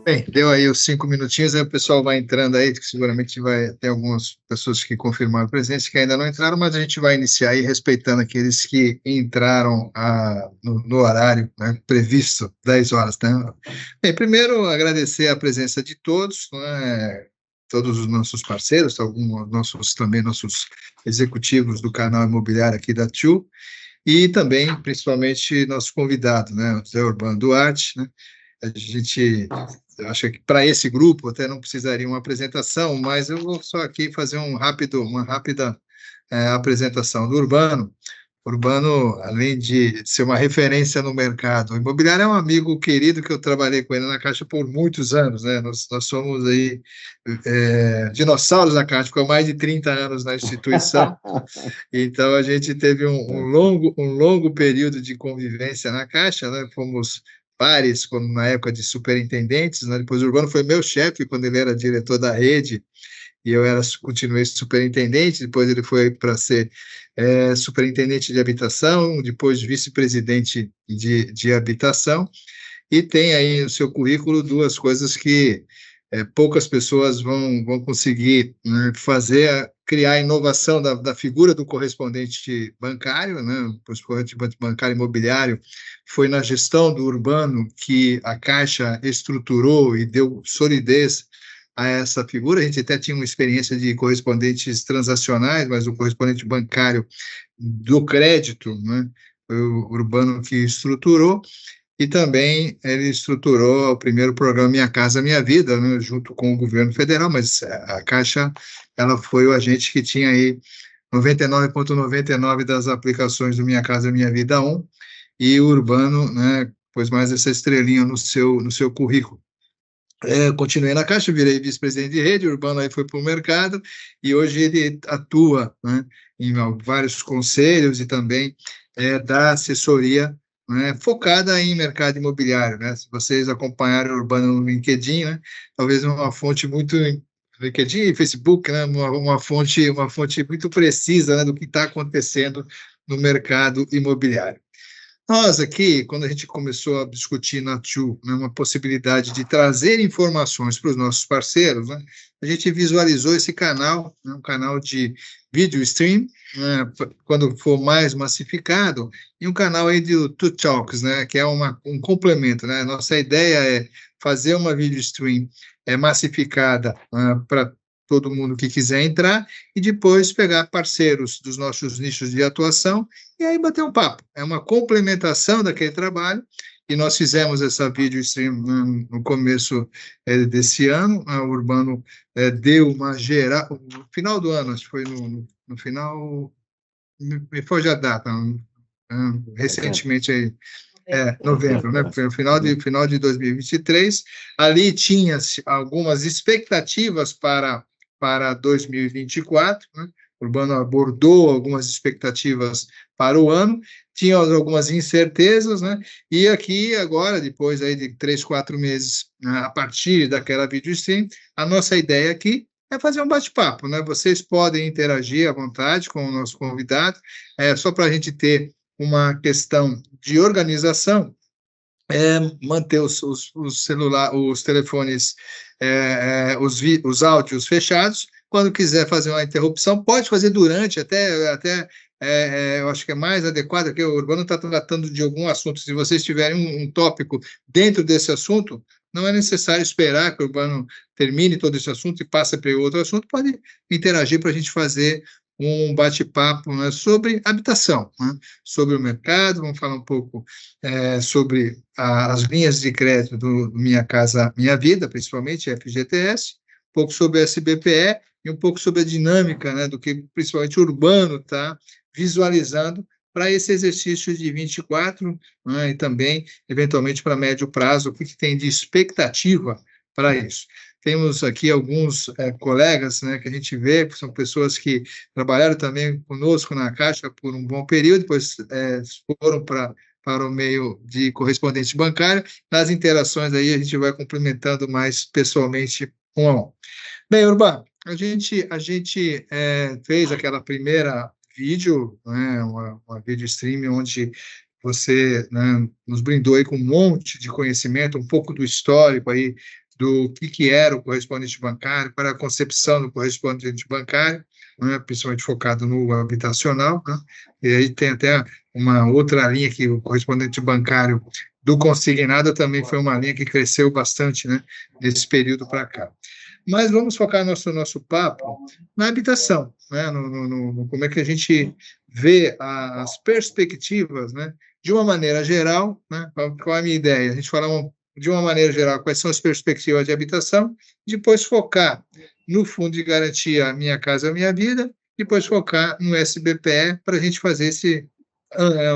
Bem, deu aí os 5 minutinhos, aí o pessoal vai entrando aí, que seguramente vai ter algumas pessoas que confirmaram presença, que ainda não entraram, mas a gente vai iniciar aí respeitando aqueles que entraram no horário, né, previsto, 10 horas, né? Bem, primeiro agradecer a presença de todos, né, todos os nossos parceiros, alguns nossos executivos do canal imobiliário aqui da TIU, e também, principalmente, nosso convidado, né, o Zé Urbano Duarte, né? A gente acha que para esse grupo até não precisaria uma apresentação, mas eu vou só aqui fazer uma rápida apresentação do Urbano. Urbano, além de ser uma referência no mercado imobiliário, é um amigo querido que eu trabalhei com ele na Caixa por muitos anos, né? Nós somos aí dinossauros da Caixa, ficou mais de 30 anos na instituição, então a gente teve um longo período de convivência na Caixa, né? Fomos pares quando, na época de superintendentes, né? Depois o Urbano foi meu chefe quando ele era diretor da rede, e eu continuei superintendente, depois ele foi para ser superintendente de habitação, depois vice-presidente de habitação, e tem aí no seu currículo duas coisas que poucas pessoas vão conseguir, né, fazer, criar a inovação da figura do correspondente bancário, né, o correspondente bancário imobiliário. Foi na gestão do Urbano que a Caixa estruturou e deu solidez a essa figura. A gente até tinha uma experiência de correspondentes transacionais, mas o correspondente bancário do crédito, né, foi o Urbano que estruturou. E também ele estruturou o primeiro programa Minha Casa Minha Vida, né, junto com o governo federal, mas a Caixa, ela foi o agente que tinha aí 99,99 das aplicações do Minha Casa Minha Vida 1, e o Urbano, né, pôs mais essa estrelinha no seu currículo. Continuei na Caixa, virei vice-presidente de rede, o Urbano aí foi para o mercado, e hoje ele atua, né, em vários conselhos e também dá assessoria, né, focada em mercado imobiliário, né? Se vocês acompanharem o Urbano no LinkedIn, né, talvez uma fonte muito LinkedIn e Facebook, né, uma fonte muito precisa, né, do que está acontecendo no mercado imobiliário. Nós aqui, quando a gente começou a discutir na TIU, né, uma possibilidade de trazer informações para os nossos parceiros, né, a gente visualizou esse canal, né, um canal de vídeo stream, né, quando for mais massificado, e um canal aí de Two Talks, né, que é um complemento, né? Nossa ideia é fazer uma vídeo stream massificada para todo mundo que quiser entrar, e depois pegar parceiros dos nossos nichos de atuação e aí bater um papo. É uma complementação daquele trabalho, e nós fizemos essa vídeo stream no começo desse ano. O Urbano deu uma geral, no final do ano, acho que foi no final, me foge a data, recentemente aí, novembro, né? Foi no final de 2023. Ali tinha algumas expectativas para 2024, né? O Urbano abordou algumas expectativas para o ano, tinha algumas incertezas, né? E aqui, agora, depois aí de 3, 4 meses, né, a partir daquela vídeo stream, a nossa ideia aqui é fazer um bate-papo, né? Vocês podem interagir à vontade com o nosso convidado, só para a gente ter uma questão de organização, manter os telefones, os áudios fechados. Quando quiser fazer uma interrupção, pode fazer durante, até eu acho que é mais adequado, porque o Urbano está tratando de algum assunto. Se vocês tiverem um tópico dentro desse assunto, não é necessário esperar que o Urbano termine todo esse assunto e passe para outro assunto, pode interagir para a gente fazer um bate-papo, né, sobre habitação, né, sobre o mercado. Vamos falar um pouco sobre as linhas de crédito do Minha Casa Minha Vida, principalmente FGTS, um pouco sobre SBPE e um pouco sobre a dinâmica, né, do que principalmente o Urbano está visualizando para esse exercício de 24, né, e também, eventualmente, para médio prazo, o que tem de expectativa para isso. Temos aqui alguns colegas, né, que a gente vê, que são pessoas que trabalharam também conosco na Caixa por um bom período, depois foram para o meio de correspondente bancário. Nas interações aí a gente vai cumprimentando mais pessoalmente um a um. Bem, Urbano, a gente fez aquela primeira vídeo, né, uma vídeo stream onde você, né, nos brindou aí com um monte de conhecimento, um pouco do histórico aí do que era o correspondente bancário, para a concepção do correspondente bancário, né, principalmente focado no habitacional, né? E aí tem até uma outra linha que o correspondente bancário do consignado também foi uma linha que cresceu bastante, né, nesse período para cá. Mas vamos focar nosso papo na habitação, né, como é que a gente vê as perspectivas, né, de uma maneira geral, né, qual é a minha ideia? A gente fala de uma maneira geral quais são as perspectivas de habitação, depois focar no Fundo de Garantia Minha Casa Minha Vida, depois focar no SBPE para a gente fazer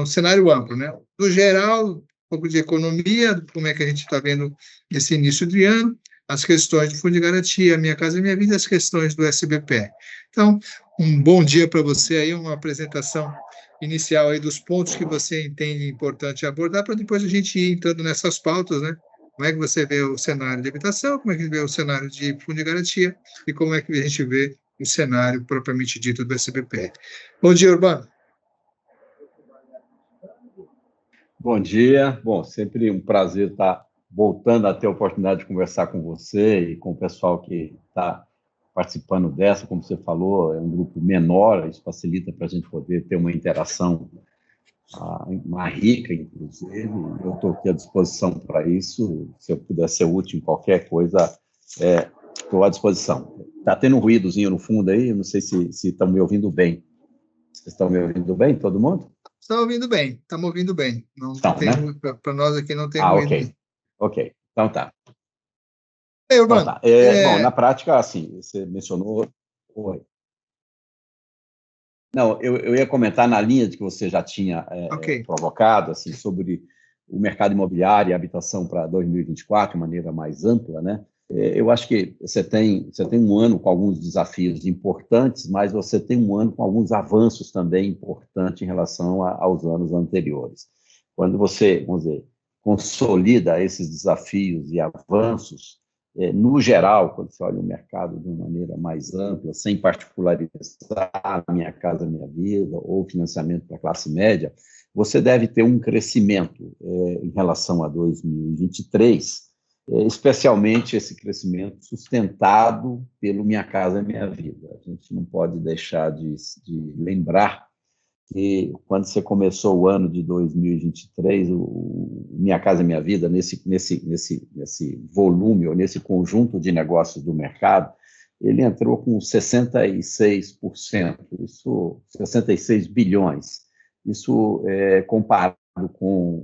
um cenário amplo, né? Do geral, um pouco de economia, como é que a gente está vendo esse início de ano, as questões do Fundo de Garantia Minha Casa Minha Vida, as questões do SBPE. Então, um bom dia para você aí, uma apresentação inicial aí dos pontos que você entende importante abordar, para depois a gente ir entrando nessas pautas, né? Como é que você vê o cenário de habitação, como é que vê o cenário de fundo de garantia e como é que a gente vê o cenário propriamente dito do SBPE. Bom dia, Urbano. Bom dia. Bom, sempre um prazer estar voltando a ter a oportunidade de conversar com você e com o pessoal que está participando dessa. Como você falou, é um grupo menor, isso facilita para a gente poder ter uma interação mais rica, inclusive. Eu estou aqui à disposição para isso. Se eu puder ser útil em qualquer coisa, estou à disposição. Está tendo um ruídozinho no fundo aí, eu não sei se estão me ouvindo bem. Vocês estão me ouvindo bem, todo mundo? Está ouvindo bem, estamos ouvindo bem. Não então, tem, né? Para nós aqui não tem ruído. Ok. Então tá. Ei, Urbano, Bom, na prática, assim, você mencionou... Oi. Não, eu ia comentar na linha de que você já tinha provocado, assim, sobre o mercado imobiliário e habitação para 2024, de maneira mais ampla, né? Eu acho que você tem um ano com alguns desafios importantes, mas você tem um ano com alguns avanços também importantes em relação aos anos anteriores. Quando você, vamos dizer, consolida esses desafios e avanços, no geral, quando você olha o mercado de uma maneira mais ampla, sem particularizar Minha Casa Minha Vida ou financiamento para a classe média, você deve ter um crescimento em relação a 2023, especialmente esse crescimento sustentado pelo Minha Casa Minha Vida. A gente não pode deixar de lembrar que quando você começou o ano de 2023, o Minha Casa Minha Vida, nesse volume, ou nesse conjunto de negócios do mercado, ele entrou com 66%, 66 bilhões. Isso comparado com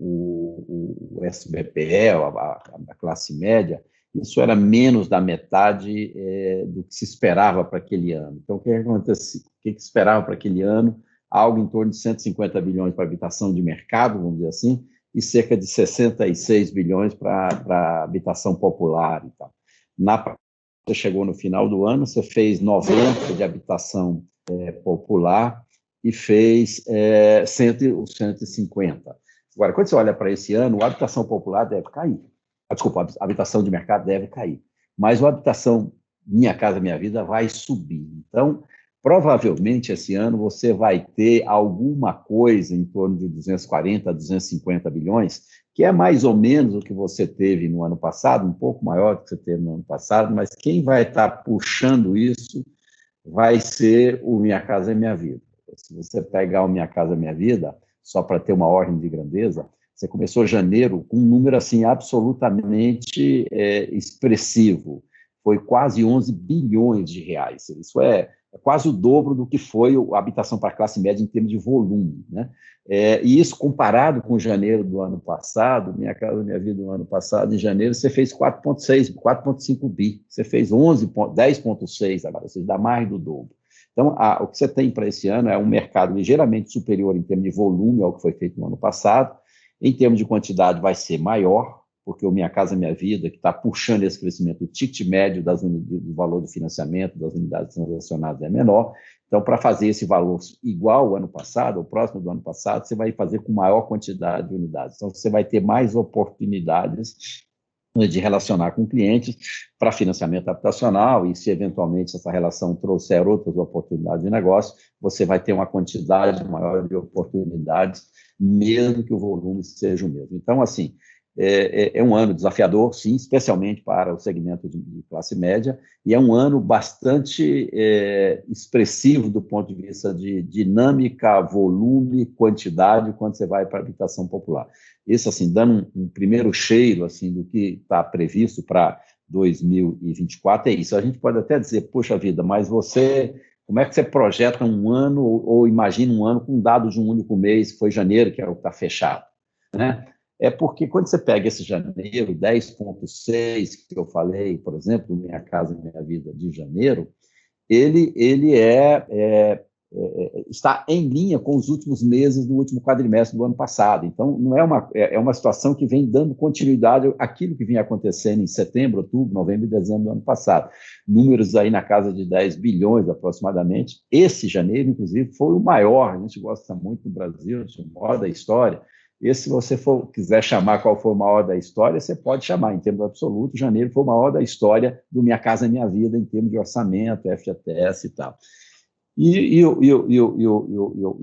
o SBPE, a classe média, isso era menos da metade do que se esperava para aquele ano. Então, o que aconteceu? O que se esperava para aquele ano? Algo em torno de 150 bilhões para habitação de mercado, vamos dizer assim, e cerca de 66 bilhões para habitação popular e tal. Você chegou no final do ano, você fez 90 de habitação popular e fez 150. Agora, quando você olha para esse ano, a habitação popular deve cair. Desculpa, a habitação de mercado deve cair. Mas a habitação Minha Casa Minha Vida vai subir. Então, provavelmente, esse ano, você vai ter alguma coisa em torno de 240 a 250 bilhões, que é mais ou menos o que você teve no ano passado, um pouco maior do que você teve no ano passado, mas quem vai estar puxando isso vai ser o Minha Casa Minha Vida. Se você pegar o Minha Casa Minha Vida, só para ter uma ordem de grandeza, você começou janeiro com um número assim absolutamente expressivo. Foi quase 11 bilhões de reais. Isso é quase o dobro do que foi a habitação para a classe média em termos de volume, né? E isso comparado com janeiro do ano passado, Minha Casa Minha Vida do ano passado, em janeiro, você fez 4,6, 4,5 bi, você fez 10,6 agora, você dá mais do dobro. Então, o que você tem para esse ano é um mercado ligeiramente superior em termos de volume ao que foi feito no ano passado. Em termos de quantidade, vai ser maior, porque o Minha Casa Minha Vida, que está puxando esse crescimento, o ticket médio do valor do financiamento das unidades transacionadas é menor. Então, para fazer esse valor igual ao ano passado, ou próximo do ano passado, você vai fazer com maior quantidade de unidades. Então, você vai ter mais oportunidades de relacionar com clientes para financiamento habitacional, e se eventualmente essa relação trouxer outras oportunidades de negócio, você vai ter uma quantidade maior de oportunidades, mesmo que o volume seja o mesmo. Então, assim, é um ano desafiador, sim, especialmente para o segmento de classe média, e é um ano bastante expressivo do ponto de vista de dinâmica, volume, quantidade, quando você vai para a habitação popular. Esse, assim, dando um primeiro cheiro assim, do que está previsto para 2024, é isso. A gente pode até dizer, poxa vida, mas como é que você projeta um ano, ou imagina um ano com dados de um único mês, que foi janeiro, que é o que está fechado, né? É porque quando você pega esse janeiro, 10,6, que eu falei, por exemplo, Minha Casa Minha Vida de janeiro, ele está em linha com os últimos meses do último quadrimestre do ano passado. Então, não é uma situação que vem dando continuidade àquilo que vinha acontecendo em setembro, outubro, novembro e dezembro do ano passado. Números aí na casa de 10 bilhões aproximadamente. Esse janeiro, inclusive, foi o maior. A gente gosta muito do Brasil, o maior da história. E se você quiser chamar qual foi o maior da história, você pode chamar, em termos absolutos, janeiro foi o maior da história do Minha Casa Minha Vida, em termos de orçamento, FGTS e tal. E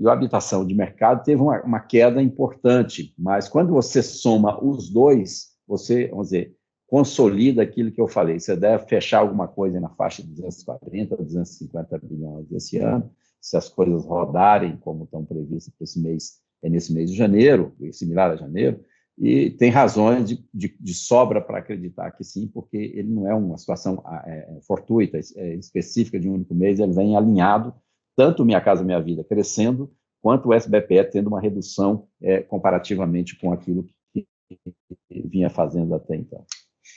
a habitação de mercado teve uma queda importante, mas quando você soma os dois, você, vamos dizer, consolida aquilo que eu falei. Você deve fechar alguma coisa na faixa de 240, 250 bilhões esse ano, se as coisas rodarem como estão previstas para esse mês, nesse mês de janeiro, similar a janeiro, e tem razões de sobra para acreditar que sim, porque ele não é uma situação fortuita, específica de um único mês, ele vem alinhado, tanto Minha Casa Minha Vida crescendo, quanto o SBPE tendo uma redução comparativamente com aquilo que vinha fazendo até então.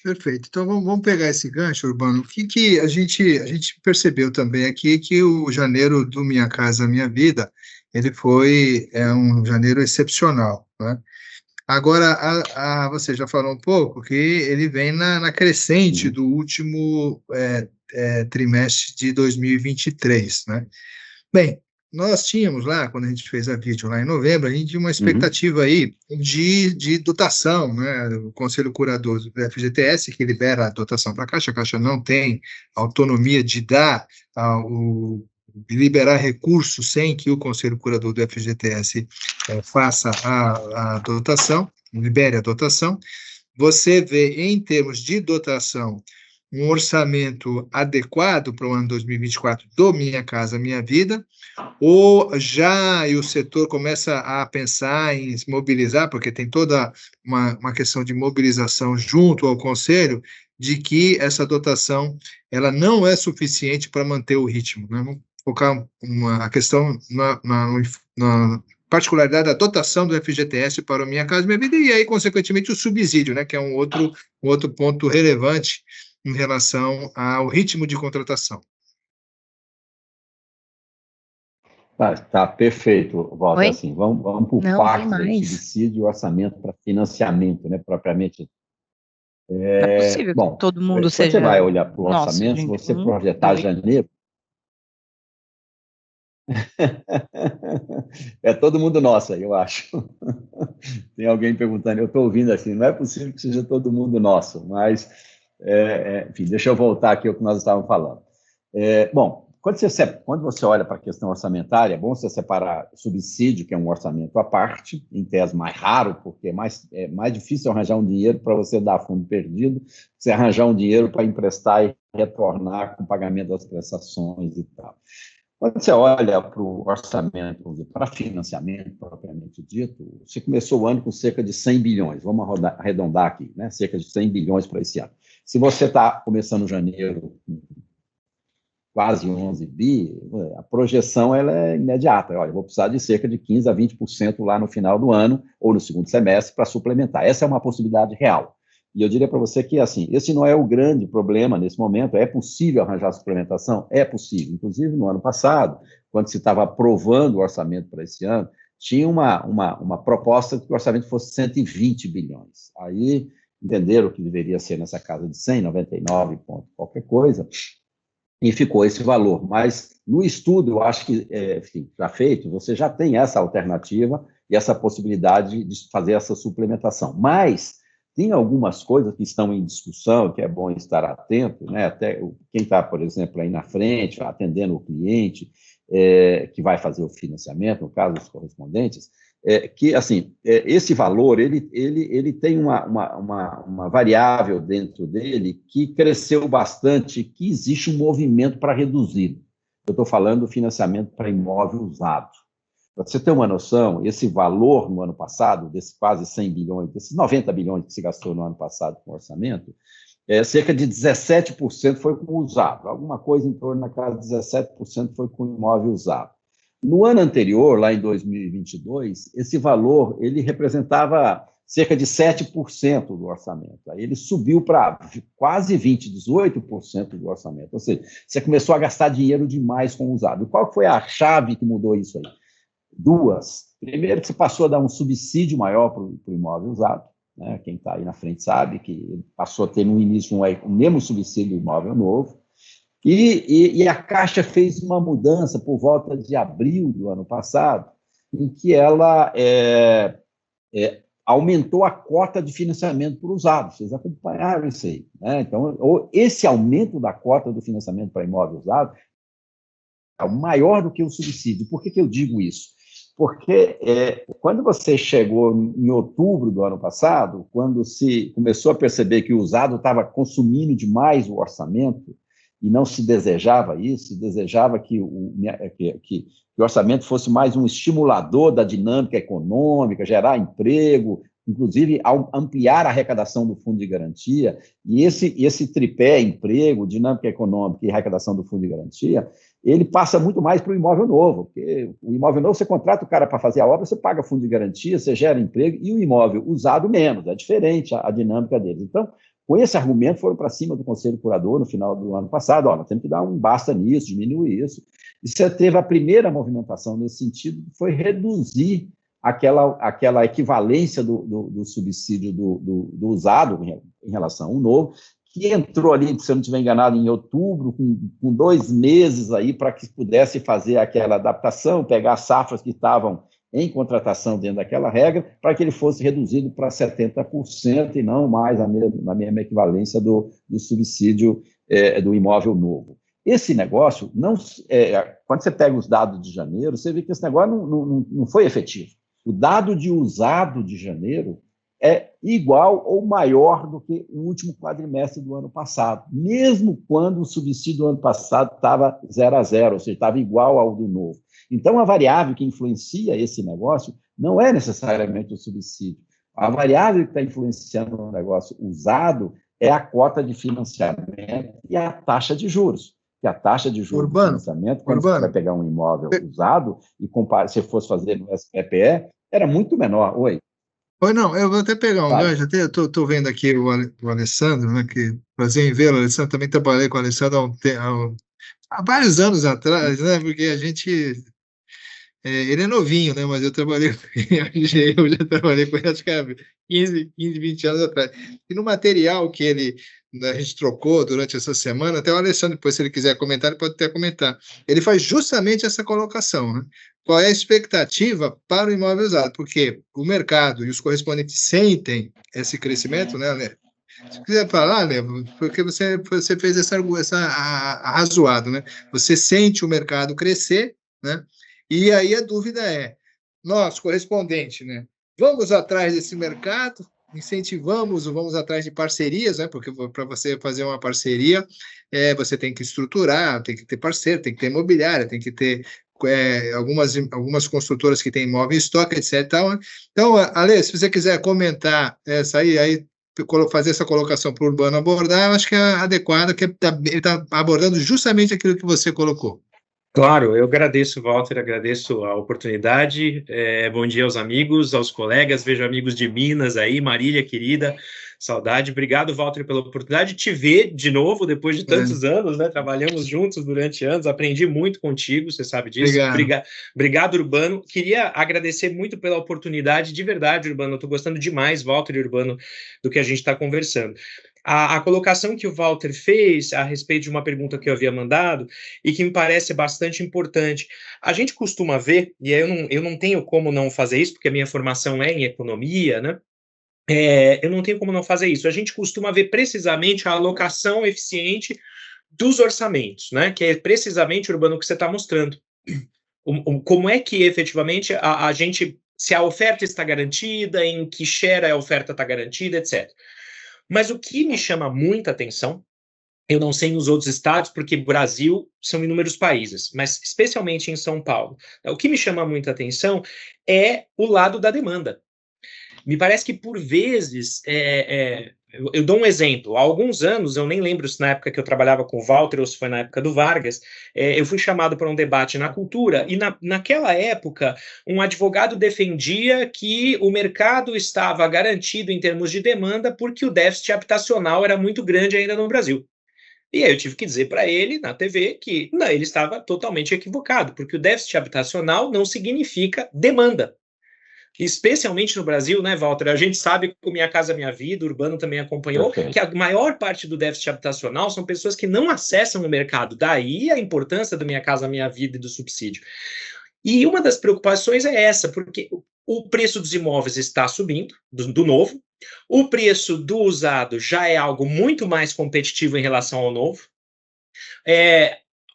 Perfeito. Então, vamos pegar esse gancho, Urbano. O que a gente percebeu também aqui que o janeiro do Minha Casa Minha Vida, ele foi um janeiro excepcional, né? Agora, você já falou um pouco que ele vem na crescente do último trimestre de 2023, né? Bem, nós tínhamos lá, quando a gente fez a vídeo lá em novembro, a gente tinha uma expectativa aí de dotação, né? O Conselho Curador do FGTS, que libera a dotação para a Caixa não tem autonomia de liberar recursos sem que o Conselho Curador do FGTS faça a dotação, libere a dotação. Você vê, em termos de dotação, um orçamento adequado para o ano 2024 do Minha Casa Minha Vida, ou já o setor começa a pensar em se mobilizar, porque tem toda uma questão de mobilização junto ao Conselho, de que essa dotação ela não é suficiente para manter o ritmo, né? Vamos focar a questão na particularidade da dotação do FGTS para o Minha Casa Minha Vida, e aí, consequentemente, o subsídio, né, que é um outro ponto relevante em relação ao ritmo de contratação. Tá perfeito, Walter. Assim, vamos por partes, subsídio e orçamento para financiamento, né, propriamente. É possível que todo mundo seja. Você vai olhar para o orçamento, se você projetar janeiro. É todo mundo nosso aí, eu acho. Tem alguém perguntando, eu estou ouvindo assim, não é possível que seja todo mundo nosso, mas, enfim, deixa eu voltar aqui ao que nós estávamos falando. Bom, quando você olha para a questão orçamentária, é bom você separar subsídio, que é um orçamento à parte, em tese mais raro, porque é mais difícil arranjar um dinheiro para você dar fundo perdido, você arranjar um dinheiro para emprestar e retornar com o pagamento das prestações e tal. Quando você olha para o orçamento, para financiamento propriamente dito, você começou o ano com cerca de 100 bilhões, vamos arredondar aqui, né? Cerca de 100 bilhões para esse ano. Se você está começando janeiro com quase 11 bi, a projeção ela é imediata. Olha, eu vou precisar de cerca de 15% a 20% lá no final do ano ou no segundo semestre para suplementar. Essa é uma possibilidade real. E eu diria para você que, assim, esse não é o grande problema nesse momento. É possível arranjar suplementação? É possível. Inclusive, no ano passado, quando se estava aprovando o orçamento para esse ano, tinha uma proposta de que o orçamento fosse 120 bilhões. Aí entenderam que deveria ser nessa casa de 100, 99 ponto qualquer coisa, e ficou esse valor. Mas no estudo, eu acho que, enfim, já feito, você já tem essa alternativa e essa possibilidade de fazer essa suplementação. Mas tem algumas coisas que estão em discussão, que é bom estar atento, né? Até quem está, por exemplo, aí na frente, atendendo o cliente, que vai fazer o financiamento, no caso, os correspondentes, que, assim, esse valor, ele tem uma variável dentro dele que cresceu bastante, que existe um movimento para reduzir. Eu estou falando do financiamento para imóvel usado. Para você ter uma noção, esse valor no ano passado, desses quase 100 bilhões, desses 90 bilhões que se gastou no ano passado com orçamento, cerca de 17% foi com usado. Alguma coisa em torno da casa de 17% foi com imóvel usado. No ano anterior, lá em 2022, esse valor ele representava cerca de 7% do orçamento. Aí ele subiu para quase 20%, 18% do orçamento. Ou seja, você começou a gastar dinheiro demais com o usado. E qual foi a chave que mudou isso aí? Duas. Primeiro, que você passou a dar um subsídio maior para o imóvel usado. Né? Quem está aí na frente sabe que ele passou a ter no início o mesmo subsídio do imóvel novo. E a Caixa fez uma mudança por volta de abril do ano passado, em que ela aumentou a cota de financiamento por usado. Vocês acompanharam isso aí. Né? Então, esse aumento da cota do financiamento para imóvel usado é maior do que o subsídio. Por que eu digo isso? Porque quando você chegou em outubro do ano passado, quando se começou a perceber que o usado estava consumindo demais o orçamento, e não se desejava isso, se desejava que o orçamento fosse mais um estimulador da dinâmica econômica, gerar emprego, inclusive ampliar a arrecadação do Fundo de Garantia, e esse tripé, emprego, dinâmica econômica e arrecadação do Fundo de Garantia, ele passa muito mais para o imóvel novo, porque o imóvel novo, você contrata o cara para fazer a obra, você paga Fundo de Garantia, você gera emprego, e o imóvel usado menos, é diferente a dinâmica deles. Então, com esse argumento, foram para cima do Conselho Curador no final do ano passado. Nós temos que dar um basta nisso, diminuir isso. E você teve a primeira movimentação nesse sentido, que foi reduzir aquela equivalência do subsídio do usado em relação ao novo, que entrou ali, se eu não estiver enganado, em outubro, com 2 meses aí para que pudesse fazer aquela adaptação, pegar as safras que estavam em contratação dentro daquela regra, para que ele fosse reduzido para 70% e não mais na mesma equivalência do subsídio do imóvel novo. Esse negócio, quando você pega os dados de janeiro, você vê que esse negócio não foi efetivo. O dado de usado de janeiro é igual ou maior do que o último quadrimestre do ano passado, mesmo quando o subsídio do ano passado estava 0-0, ou seja, estava igual ao do novo. Então, a variável que influencia esse negócio não é necessariamente o subsídio. A variável que está influenciando o negócio usado é a cota de financiamento e a taxa de juros. E a taxa de juros do financiamento, quando você vai pegar um imóvel usado e se fosse fazer no SPPE, era muito menor. Oi, não, eu vou até pegar um gancho, estou vendo aqui o Alessandro, né, que prazer em vê-lo, Alessandro, também trabalhei com o Alessandro há vários anos atrás, né, porque a gente... ele é novinho, né? Mas eu trabalhei com ele, eu já trabalhei com ele, acho que há 15, 20 anos atrás. E no material que a gente trocou durante essa semana, até o Alessandro, depois, se ele quiser comentar, ele pode até comentar. Ele faz justamente essa colocação, né? Qual é a expectativa para o imóvel usado? Porque o mercado e os correspondentes sentem esse crescimento, né, Lê? Se quiser falar, Lê, porque você fez essa arrazoado, né? Você sente o mercado crescer, né? E aí a dúvida é, nós, correspondente, né, vamos atrás desse mercado, incentivamos, vamos atrás de parcerias, né, porque para você fazer uma parceria, você tem que estruturar, tem que ter parceiro, tem que ter imobiliária, tem que ter algumas construtoras que têm imóvel em estoque, etc. Então, Ale, se você quiser comentar essa aí fazer essa colocação para o Urbano abordar, eu acho que é adequada, que ele está abordando justamente aquilo que você colocou. Claro, eu agradeço, Walter, agradeço a oportunidade. Bom dia aos amigos, aos colegas, vejo amigos de Minas aí, Marília, querida, saudade. Obrigado, Walter, pela oportunidade de te ver de novo, depois de tantos anos, né? Trabalhamos juntos durante anos, aprendi muito contigo, você sabe disso. Obrigado, Urbano. Queria agradecer muito pela oportunidade, de verdade, Urbano, eu estou gostando demais, Walter e Urbano, do que a gente está conversando. A colocação que o Walter fez a respeito de uma pergunta que eu havia mandado e que me parece bastante importante. A gente costuma ver, e eu não tenho como não fazer isso, porque a minha formação é em economia, né? Eu não tenho como não fazer isso. A gente costuma ver precisamente a alocação eficiente dos orçamentos, né? Que é precisamente, Urbano, o que você está mostrando. Como é que efetivamente a gente se a oferta está garantida, em que share a oferta está garantida, etc. Mas o que me chama muita atenção, eu não sei nos outros estados, porque Brasil são inúmeros países, mas especialmente em São Paulo, o que me chama muita atenção é o lado da demanda. Me parece que, por vezes, eu dou um exemplo. Há alguns anos, eu nem lembro se na época que eu trabalhava com o Walter ou se foi na época do Vargas, eu fui chamado para um debate na cultura, e naquela época, um advogado defendia que o mercado estava garantido em termos de demanda porque o déficit habitacional era muito grande ainda no Brasil. E aí eu tive que dizer para ele, na TV, que não, ele estava totalmente equivocado, porque o déficit habitacional não significa demanda. Especialmente no Brasil, né, Walter? A gente sabe que o Minha Casa Minha Vida, o Urbano também acompanhou, que a maior parte do déficit habitacional são pessoas que não acessam o mercado. Daí a importância do Minha Casa Minha Vida e do subsídio. E uma das preocupações é essa, porque o preço dos imóveis está subindo, do novo, o preço do usado já é algo muito mais competitivo em relação ao novo.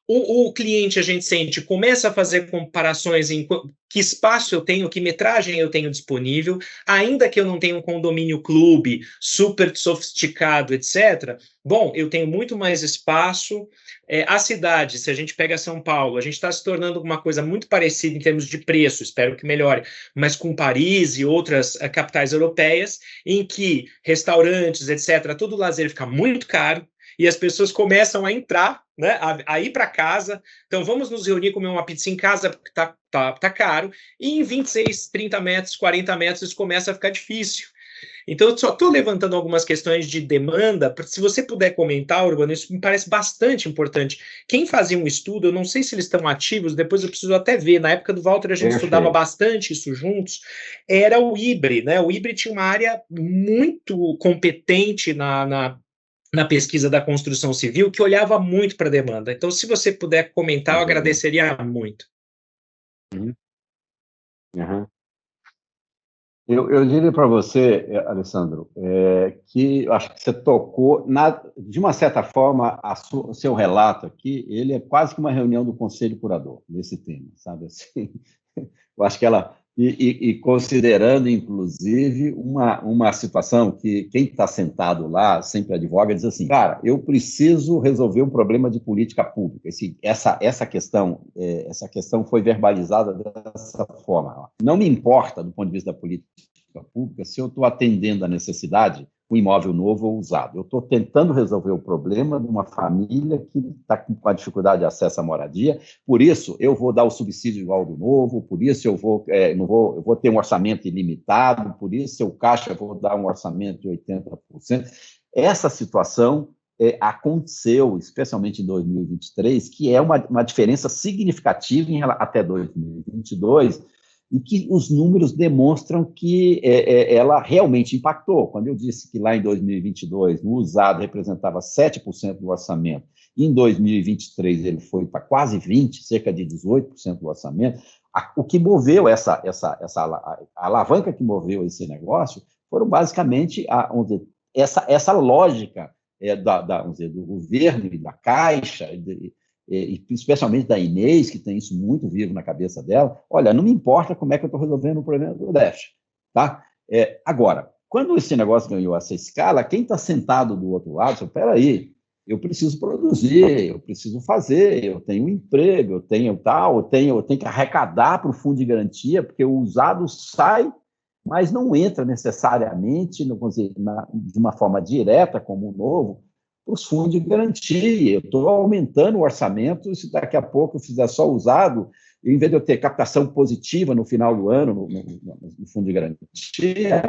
O cliente, a gente sente, começa a fazer comparações em que espaço eu tenho, que metragem eu tenho disponível, ainda que eu não tenha um condomínio clube super sofisticado, etc. Bom, eu tenho muito mais espaço. A cidade, se a gente pega São Paulo, a gente está se tornando uma coisa muito parecida em termos de preço, espero que melhore, mas com Paris e outras capitais europeias, em que restaurantes, etc., todo o lazer fica muito caro, e as pessoas começam a entrar, né, a ir para casa. Então, vamos nos reunir, comer uma pizza em casa, porque tá caro, e em 26, 30 metros, 40 metros, isso começa a ficar difícil. Então, eu só estou levantando algumas questões de demanda, se você puder comentar, Urbano, isso me parece bastante importante. Quem fazia um estudo, eu não sei se eles estão ativos, depois eu preciso até ver, na época do Walter a gente estudava bastante isso juntos, era o IBRE, né? O IBRE tinha uma área muito competente na pesquisa da construção civil, que olhava muito para a demanda. Então, se você puder comentar, eu agradeceria muito. Uhum. Eu diria para você, Alessandro, que acho que você tocou, de uma certa forma, o seu relato aqui, ele é quase que uma reunião do Conselho Curador, nesse tema, sabe? Assim, eu acho que ela... E considerando, inclusive, uma situação que quem está sentado lá sempre advoga, diz assim, cara, eu preciso resolver um problema de política pública. Essa questão foi verbalizada dessa forma. Não me importa, do ponto de vista da política pública, se eu estou atendendo a necessidade um imóvel novo ou usado. Eu estou tentando resolver o problema de uma família que está com a dificuldade de acesso à moradia, por isso eu vou dar o subsídio igual do novo, por isso eu vou ter um orçamento ilimitado, por isso eu Caixa vou dar um orçamento de 80%. Essa situação aconteceu, especialmente em 2023, que é uma diferença significativa até 2022, e que os números demonstram que ela realmente impactou. Quando eu disse que lá em 2022, no usado, representava 7% do orçamento, e em 2023 ele foi para quase 20%, cerca de 18% do orçamento, o que moveu a alavanca que moveu esse negócio foram basicamente essa lógica do governo e da Caixa, e especialmente da Inês, que tem isso muito vivo na cabeça dela. Olha, não me importa como é que eu estou resolvendo o problema do déficit, tá? Agora, quando esse negócio ganhou essa escala, quem está sentado do outro lado, espera aí, eu preciso produzir, eu preciso fazer, eu tenho um emprego, eu tenho que arrecadar para o fundo de garantia, porque o usado sai, mas não entra necessariamente, de uma forma direta, como o novo, para os fundos de garantia. Eu estou aumentando o orçamento, se daqui a pouco eu fizer só usado, em vez de eu ter captação positiva no final do ano, no fundo de garantia,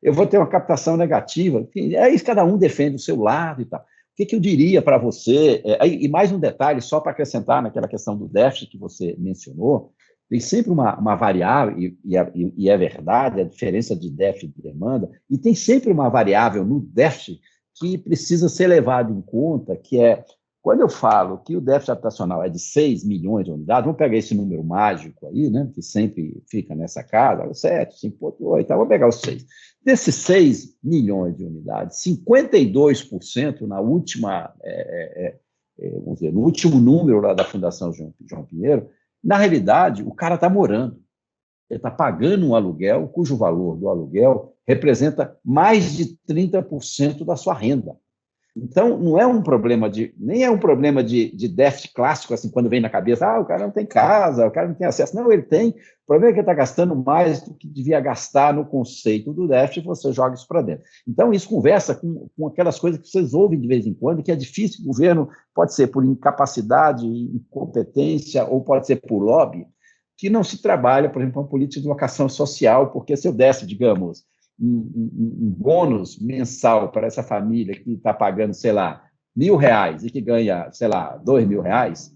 eu vou ter uma captação negativa. Enfim, isso cada um defende o seu lado e tal. O que eu diria para você, e mais um detalhe, só para acrescentar naquela questão do déficit que você mencionou, tem sempre uma variável, e é verdade, a diferença de déficit e demanda, e tem sempre uma variável no déficit que precisa ser levado em conta, que quando eu falo que o déficit habitacional é de 6 milhões de unidades, vamos pegar esse número mágico aí, né, que sempre fica nessa casa, 7, 5,8, vamos pegar os 6. Desses 6 milhões de unidades, 52% no último número lá da Fundação João Pinheiro, na realidade, o cara está morando. ele está pagando um aluguel cujo valor do aluguel representa mais de 30% da sua renda. Então, não é um problema nem é um problema de déficit clássico, assim, quando vem na cabeça, o cara não tem casa, o cara não tem acesso. Não, ele tem. O problema é que ele está gastando mais do que devia gastar no conceito do déficit, você joga isso para dentro. Então, isso conversa com aquelas coisas que vocês ouvem de vez em quando, que é difícil, o governo pode ser por incapacidade, incompetência, ou pode ser por lobby, que não se trabalha, por exemplo, uma política de locação social, porque se eu desse, digamos, um bônus mensal para essa família que está pagando, sei lá, R$1.000 e que ganha, sei lá, R$2.000,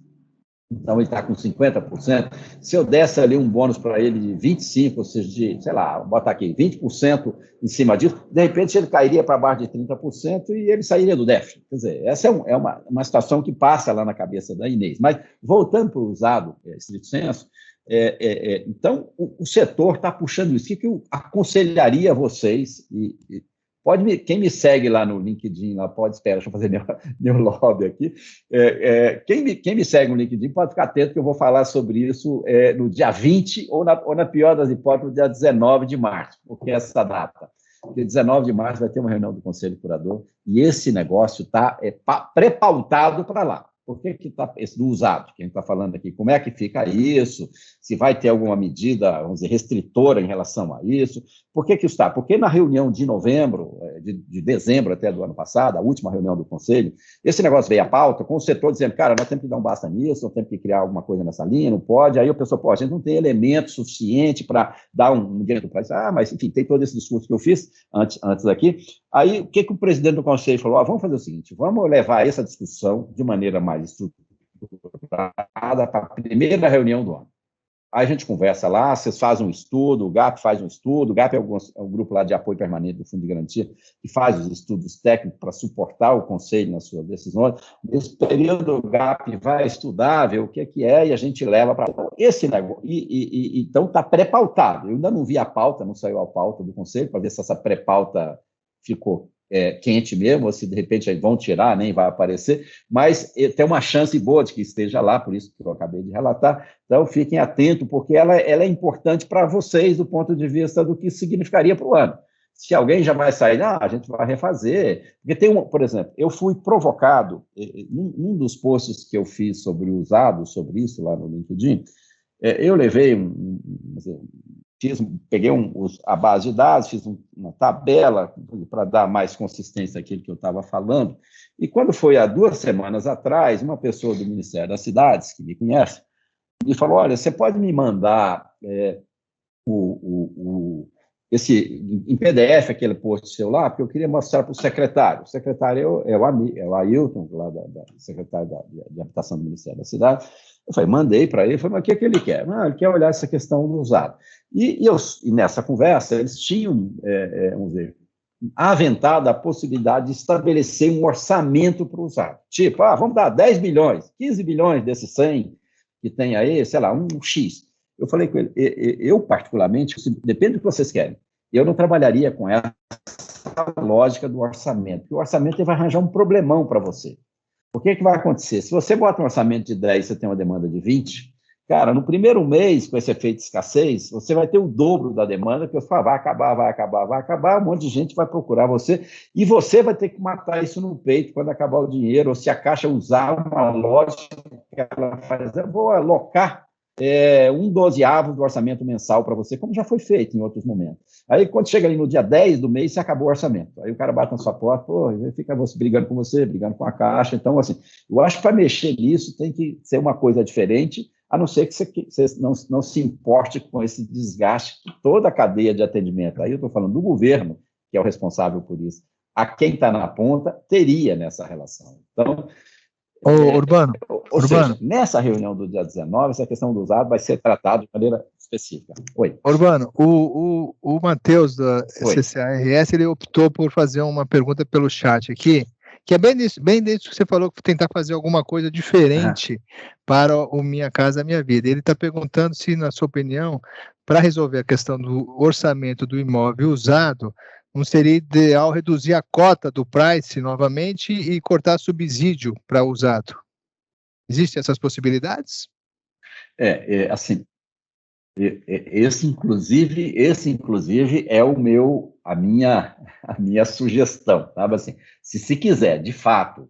então ele está com 50%, se eu desse ali um bônus para ele de 25%, ou seja, de, sei lá, botar aqui, 20% em cima disso, de repente ele cairia para baixo de 30% e ele sairia do déficit. Quer dizer, essa é uma situação que passa lá na cabeça da Inês. Mas, voltando para o usado, estrito senso, então, o setor está puxando isso. O que eu aconselharia a vocês? Quem me segue lá no LinkedIn, lá pode esperar, deixa eu fazer meu lobby aqui. Quem me segue no LinkedIn pode ficar atento que eu vou falar sobre isso no dia 20 ou na pior das hipóteses, no dia 19 de março, porque é essa data. Porque 19 de março vai ter uma reunião do Conselho Curador e esse negócio está pré-pautado para lá. Por que está esse do usado, que a gente está falando aqui? Como é que fica isso? Se vai ter alguma medida, vamos dizer, restritora em relação a isso? Por que está? Porque na reunião de novembro, de dezembro até do ano passado, a última reunião do Conselho, esse negócio veio à pauta com o setor dizendo, cara, nós temos que dar um basta nisso, nós temos que criar alguma coisa nessa linha, não pode. Aí o pessoal, a gente não tem elemento suficiente para dar um dinheiro para isso. Mas, enfim, tem todo esse discurso que eu fiz antes aqui. Aí, o que o presidente do Conselho falou? Vamos fazer o seguinte, vamos levar essa discussão de maneira mais estruturada para a primeira reunião do ano. Aí a gente conversa lá, vocês fazem um estudo, o GAP faz um estudo, o GAP é um grupo lá de apoio permanente do Fundo de Garantia, que faz os estudos técnicos para suportar o Conselho nas suas decisões. Nesse período, o GAP vai estudar, ver o que é, e a gente leva para esse negócio. Então, está pré-pautado. Eu ainda não vi a pauta, não saiu a pauta do Conselho, para ver se essa pré-pauta ficou quente mesmo, ou se de repente vão tirar, nem vai aparecer, mas tem uma chance boa de que esteja lá, por isso que eu acabei de relatar. Então, fiquem atentos, porque ela é importante para vocês do ponto de vista do que significaria para o ano. Se alguém já vai sair, a gente vai refazer. Porque por exemplo, eu fui provocado, num dos posts que eu fiz sobre o usado, sobre isso lá no LinkedIn, eu levei peguei a base de dados, fiz uma tabela para dar mais consistência àquilo que eu estava falando, e quando foi há 2 semanas atrás, uma pessoa do Ministério das Cidades, que me conhece, me falou, olha, você pode me mandar esse em PDF, aquele post seu lá, porque eu queria mostrar para o secretário. O secretário é o Ailton, lá da secretário de Habitação do Ministério da Cidade. Eu falei, mandei para ele, falei, mas o que ele quer? Ele quer olhar essa questão do usado. E nessa conversa, eles tinham, vamos dizer, aventado a possibilidade de estabelecer um orçamento para o usado. Tipo, vamos dar 10 bilhões, 15 bilhões desses 100 que tem aí, sei lá, um X. Eu falei com ele, eu particularmente, depende do que vocês querem, eu não trabalharia com essa lógica do orçamento, porque o orçamento ele vai arranjar um problemão para você. O que vai acontecer? Se você bota um orçamento de 10 e você tem uma demanda de 20, cara, no primeiro mês, com esse efeito de escassez, você vai ter o dobro da demanda, porque vai acabar, um monte de gente vai procurar você, e você vai ter que matar isso no peito quando acabar o dinheiro, ou se a Caixa usar uma lógica que ela faz, eu vou alocar 1/12 do orçamento mensal para você, como já foi feito em outros momentos. Aí, quando chega ali no dia 10 do mês, você acabou o orçamento. Aí o cara bate na sua porta, fica brigando com você, brigando com a Caixa. Então, assim, eu acho que para mexer nisso tem que ser uma coisa diferente, a não ser que você não se importe com esse desgaste que toda a cadeia de atendimento, aí eu estou falando do governo, que é o responsável por isso, a quem está na ponta, teria nessa relação. Então, Urbano, seja, nessa reunião do dia 19, essa questão do usado vai ser tratada de maneira específica. Oi. Urbano, o Matheus da CCARS, ele optou por fazer uma pergunta pelo chat aqui, que é bem disso que você falou, que tentar fazer alguma coisa diferente para o Minha Casa Minha Vida. Ele está perguntando se, na sua opinião, para resolver a questão do orçamento do imóvel usado, não seria ideal reduzir a cota do price novamente e cortar subsídio para usado? Existem essas possibilidades? Assim, Esse, inclusive, é a minha sugestão, sabe? Assim, se quiser, de fato,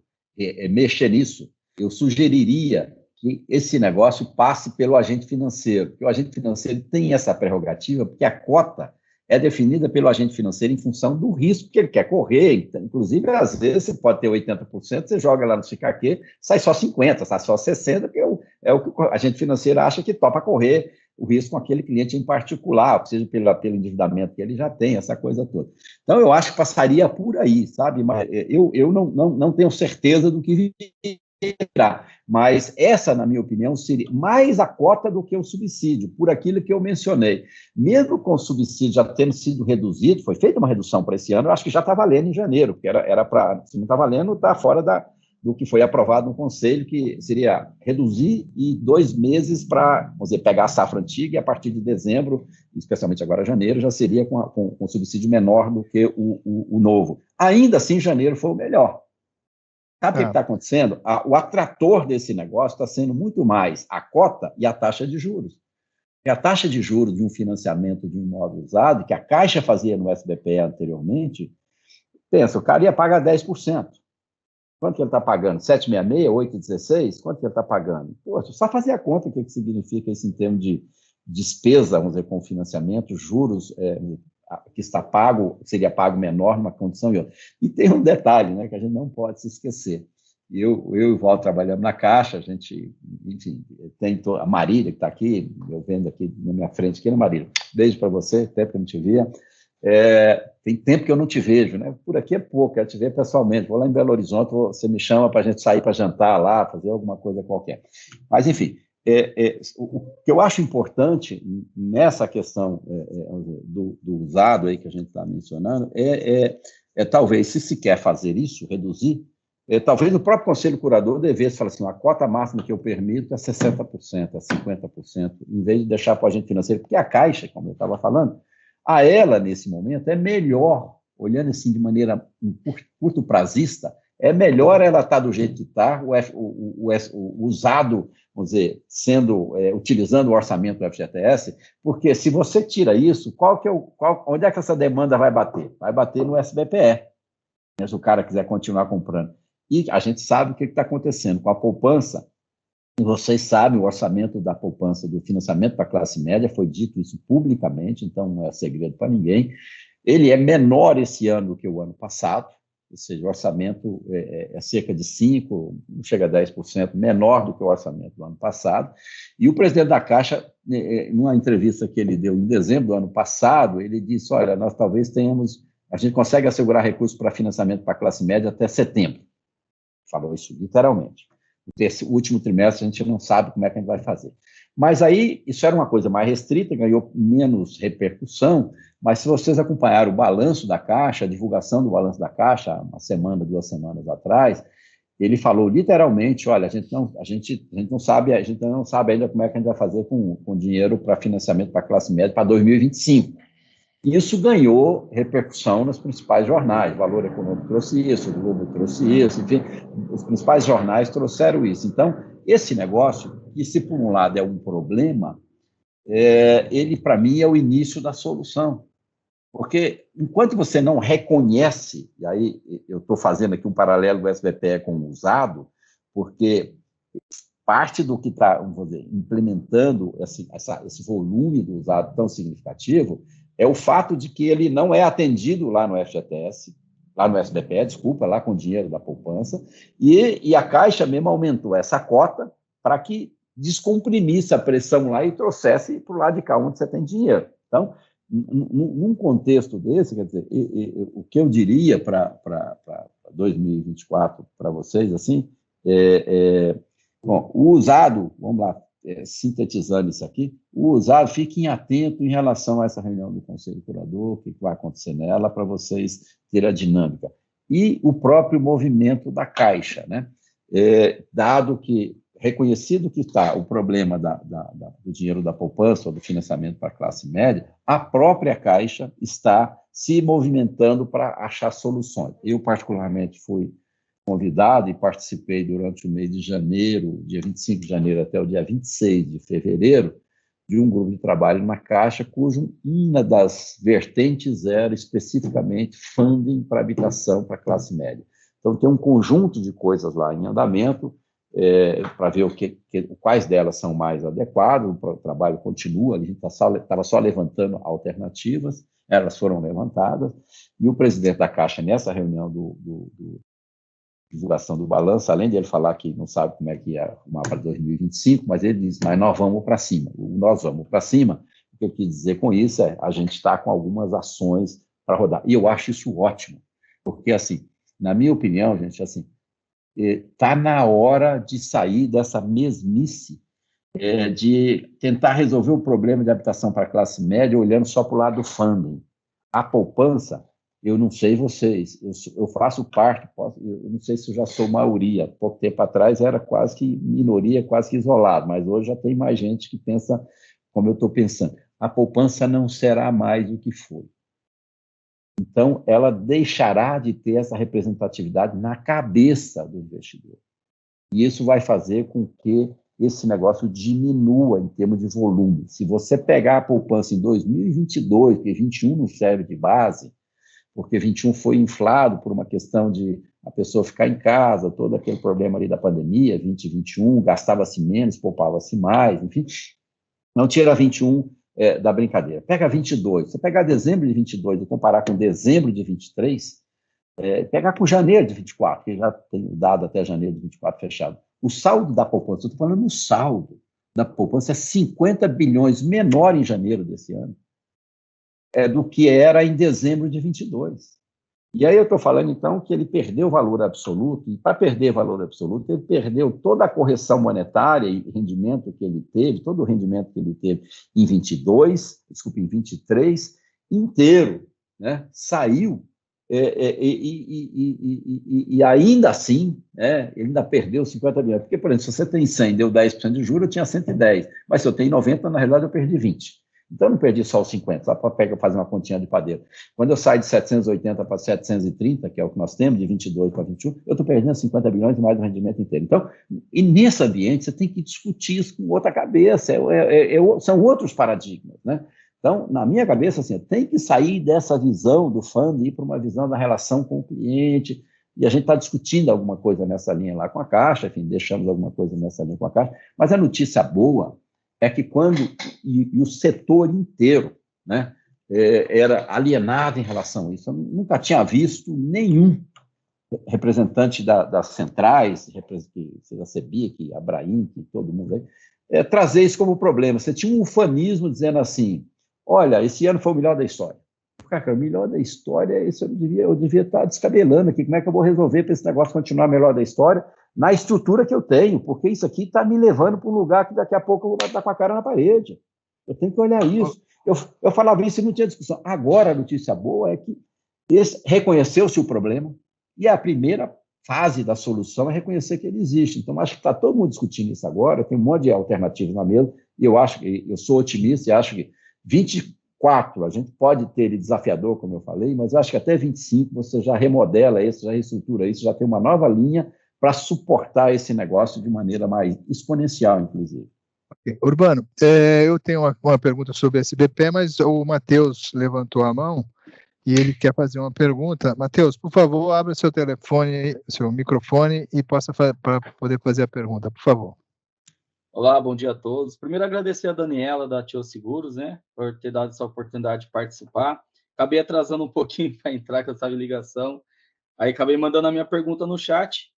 mexer nisso, eu sugeriria que esse negócio passe pelo agente financeiro, porque o agente financeiro tem essa prerrogativa, porque a cota é definida pelo agente financeiro em função do risco que ele quer correr. Então, inclusive, às vezes, você pode ter 80%, você joga lá no Sicaquê, sai só 50%, sai só 60%, que é o que o agente financeiro acha que topa correr o risco com aquele cliente em particular, ou seja, pelo endividamento que ele já tem, essa coisa toda. Então, eu acho que passaria por aí, sabe? Mas eu não tenho certeza do que virá, mas essa, na minha opinião, seria mais a cota do que o subsídio, por aquilo que eu mencionei. Mesmo com o subsídio já tendo sido reduzido, foi feita uma redução para esse ano, eu acho que já está valendo em janeiro, porque era para, se não está valendo, está fora do que foi aprovado no Conselho, que seria reduzir e 2 meses para, vamos dizer, pegar a safra antiga e a partir de dezembro, especialmente agora janeiro, já seria com subsídio menor do que o novo. Ainda assim, janeiro foi o melhor. Sabe o que está acontecendo? O atrator desse negócio está sendo muito mais a cota e a taxa de juros. E a taxa de juros de um financiamento de um imóvel usado, que a Caixa fazia no SBPE anteriormente, pensa, o cara ia pagar 10%. Quanto que ele está pagando? 7,66, 8,16? Quanto que ele está pagando? Poxa, só fazer a conta o que significa isso em termos de despesa, vamos dizer, com financiamento, juros que está pago, seria pago menor numa condição e outra. E tem um detalhe, né, que a gente não pode se esquecer. Eu e o Walter trabalhamos na Caixa, a gente, enfim, tem a Marília, que está aqui, eu vendo aqui na minha frente, aqui, Marília, beijo para você, tempo que eu não te via. Tem tempo que eu não te vejo, né? Por aqui é pouco, eu te ver pessoalmente. Vou lá em Belo Horizonte, você me chama para a gente sair para jantar lá, fazer alguma coisa qualquer. Mas, enfim, o que eu acho importante nessa questão do usado aí que a gente está mencionando talvez, se quer fazer isso, reduzir, talvez o próprio Conselho Curador devesse falar assim, a cota máxima que eu permito é 60%, é 50%, em vez de deixar para o agente financeiro, porque a Caixa, como eu estava falando, a ela, nesse momento, é melhor, olhando assim de maneira curto prazista, é melhor ela estar do jeito que está, o usado, vamos dizer, utilizando o orçamento do FGTS, porque se você tira isso, onde é que essa demanda vai bater? Vai bater no SBPE, né, se o cara quiser continuar comprando. E a gente sabe o que está acontecendo com a poupança. Vocês sabem, o orçamento da poupança, do financiamento para a classe média, foi dito isso publicamente, então não é segredo para ninguém. Ele é menor esse ano do que o ano passado, ou seja, o orçamento é cerca de 5%, não chega a 10%, menor do que o orçamento do ano passado. E o presidente da Caixa, numa entrevista que ele deu em dezembro do ano passado, ele disse, olha, nós talvez a gente consegue assegurar recursos para financiamento para a classe média até setembro. Falou isso literalmente. O último trimestre a gente não sabe como é que a gente vai fazer. Mas aí, isso era uma coisa mais restrita, ganhou menos repercussão, mas se vocês acompanharam o balanço da Caixa, a divulgação do balanço da Caixa, 2 semanas atrás, ele falou literalmente, olha, a gente não sabe ainda como é que a gente vai fazer com dinheiro para financiamento para a classe média para 2025. Isso ganhou repercussão nos principais jornais. O Valor Econômico trouxe isso, o Globo trouxe isso, enfim, os principais jornais trouxeram isso. Então, esse negócio, que se por um lado é um problema, ele, para mim, é o início da solução. Porque enquanto você não reconhece, e aí eu estou fazendo aqui um paralelo do SBPE com o usado, porque parte do que está, vamos dizer, implementando esse volume do usado tão significativo é o fato de que ele não é atendido lá no FGTS, lá no SBPE, desculpa, lá com o dinheiro da poupança, e a Caixa mesmo aumentou essa cota para que descomprimisse a pressão lá e trouxesse para o lado de cá onde você tem dinheiro. Então, num contexto desse, quer dizer, o que eu diria para 2024 para vocês, assim, bom, o usado, vamos lá, sintetizando isso aqui, o usado, fiquem atentos em relação a essa reunião do Conselho Curador, o que vai acontecer nela, para vocês terem a dinâmica. E o próprio movimento da Caixa, né? Dado que, reconhecido que está o problema do dinheiro da poupança ou do financiamento para a classe média, a própria Caixa está se movimentando para achar soluções. Eu, particularmente, fui convidado e participei durante o mês de janeiro, dia 25 de janeiro até o dia 26 de fevereiro, de um grupo de trabalho na Caixa, cujo uma das vertentes era especificamente funding para habitação para a classe média. Então, tem um conjunto de coisas lá em andamento, para ver quais delas são mais adequadas. O trabalho continua, a gente estava só levantando alternativas, elas foram levantadas, e o presidente da Caixa, nessa reunião divulgação do balanço, além de ele falar que não sabe como é que é o mapa de 2025, mas ele diz, mas nós vamos para cima. Nós vamos para cima. O que eu quis dizer com isso é a gente está com algumas ações para rodar. E eu acho isso ótimo, porque, assim, na minha opinião, gente, assim, está na hora de sair dessa mesmice de tentar resolver o problema de habitação para a classe média olhando só para o lado do funding. A poupança, eu não sei vocês, eu faço parte, eu não sei se eu já sou maioria, pouco tempo atrás era quase que minoria, quase que isolado, mas hoje já tem mais gente que pensa como eu estou pensando. A poupança não será mais o que foi. Então, ela deixará de ter essa representatividade na cabeça do investidor. E isso vai fazer com que esse negócio diminua em termos de volume. Se você pegar a poupança em 2022, porque 2021 não serve de base, porque 2021 foi inflado por uma questão de a pessoa ficar em casa, todo aquele problema ali da pandemia, 2021, gastava-se menos, poupava-se mais, enfim. Não tira 21 da brincadeira. Pega 22. Você pegar dezembro de 22 e comparar com dezembro de 23, pegar com janeiro de 24, que já tem o dado até janeiro de 24 fechado. O saldo da poupança, eu estou falando o saldo da poupança, é 50 bilhões menor em janeiro desse ano do que era em dezembro de 22. E aí eu estou falando, então, que ele perdeu valor absoluto, e para perder valor absoluto, ele perdeu toda a correção monetária e rendimento que ele teve, todo o rendimento que ele teve em 23 inteiro, né? Saiu, e ainda assim, ele ainda perdeu 50 bilhões. Porque, por exemplo, se você tem 100 deu 10% de juros, eu tinha 110, mas se eu tenho 90, na realidade eu perdi 20. Então, eu não perdi só os 50, só para fazer uma continha de padeiro. Quando eu saio de 780 para 730, que é o que nós temos, de 22 para 21, eu estou perdendo 50 bilhões e mais do rendimento inteiro. Então, e nesse ambiente, você tem que discutir isso com outra cabeça, são outros paradigmas, né? Então, na minha cabeça, assim, tem que sair dessa visão do fundo e ir para uma visão da relação com o cliente, e a gente está discutindo alguma coisa nessa linha lá com a Caixa, enfim, deixamos alguma coisa nessa linha com a Caixa, mas a notícia boa é que quando o setor inteiro, né, era alienado em relação a isso. Eu nunca tinha visto nenhum representante das centrais, que você já sabia, que a Abraim, que todo mundo aí, trazer isso como problema. Você tinha um ufanismo dizendo assim, olha, esse ano foi o melhor da história. Cara, o melhor da história, isso eu devia estar descabelando aqui, como é que eu vou resolver para esse negócio continuar melhor da história na estrutura que eu tenho, porque isso aqui está me levando para um lugar que daqui a pouco eu vou estar com a cara na parede. Eu tenho que olhar isso. Eu falava isso e não tinha discussão. Agora, a notícia boa é que reconheceu-se o problema, e a primeira fase da solução é reconhecer que ele existe. Então, acho que está todo mundo discutindo isso agora, tem um monte de alternativas na mesa, e eu sou otimista e acho que 24, a gente pode ter ele desafiador, como eu falei, mas eu acho que até 25 você já remodela isso, já reestrutura isso, já tem uma nova linha para suportar esse negócio de maneira mais exponencial, inclusive. Okay. Urbano, eu tenho uma pergunta sobre SBPE, mas o Matheus levantou a mão e ele quer fazer uma pergunta. Matheus, por favor, abra seu telefone, seu microfone e para poder fazer a pergunta, por favor. Olá, bom dia a todos. Primeiro, agradecer a Daniela da Tio Seguros, né, por ter dado essa oportunidade de participar. Acabei atrasando um pouquinho para entrar, que eu estava em ligação. Aí acabei mandando a minha pergunta no chat.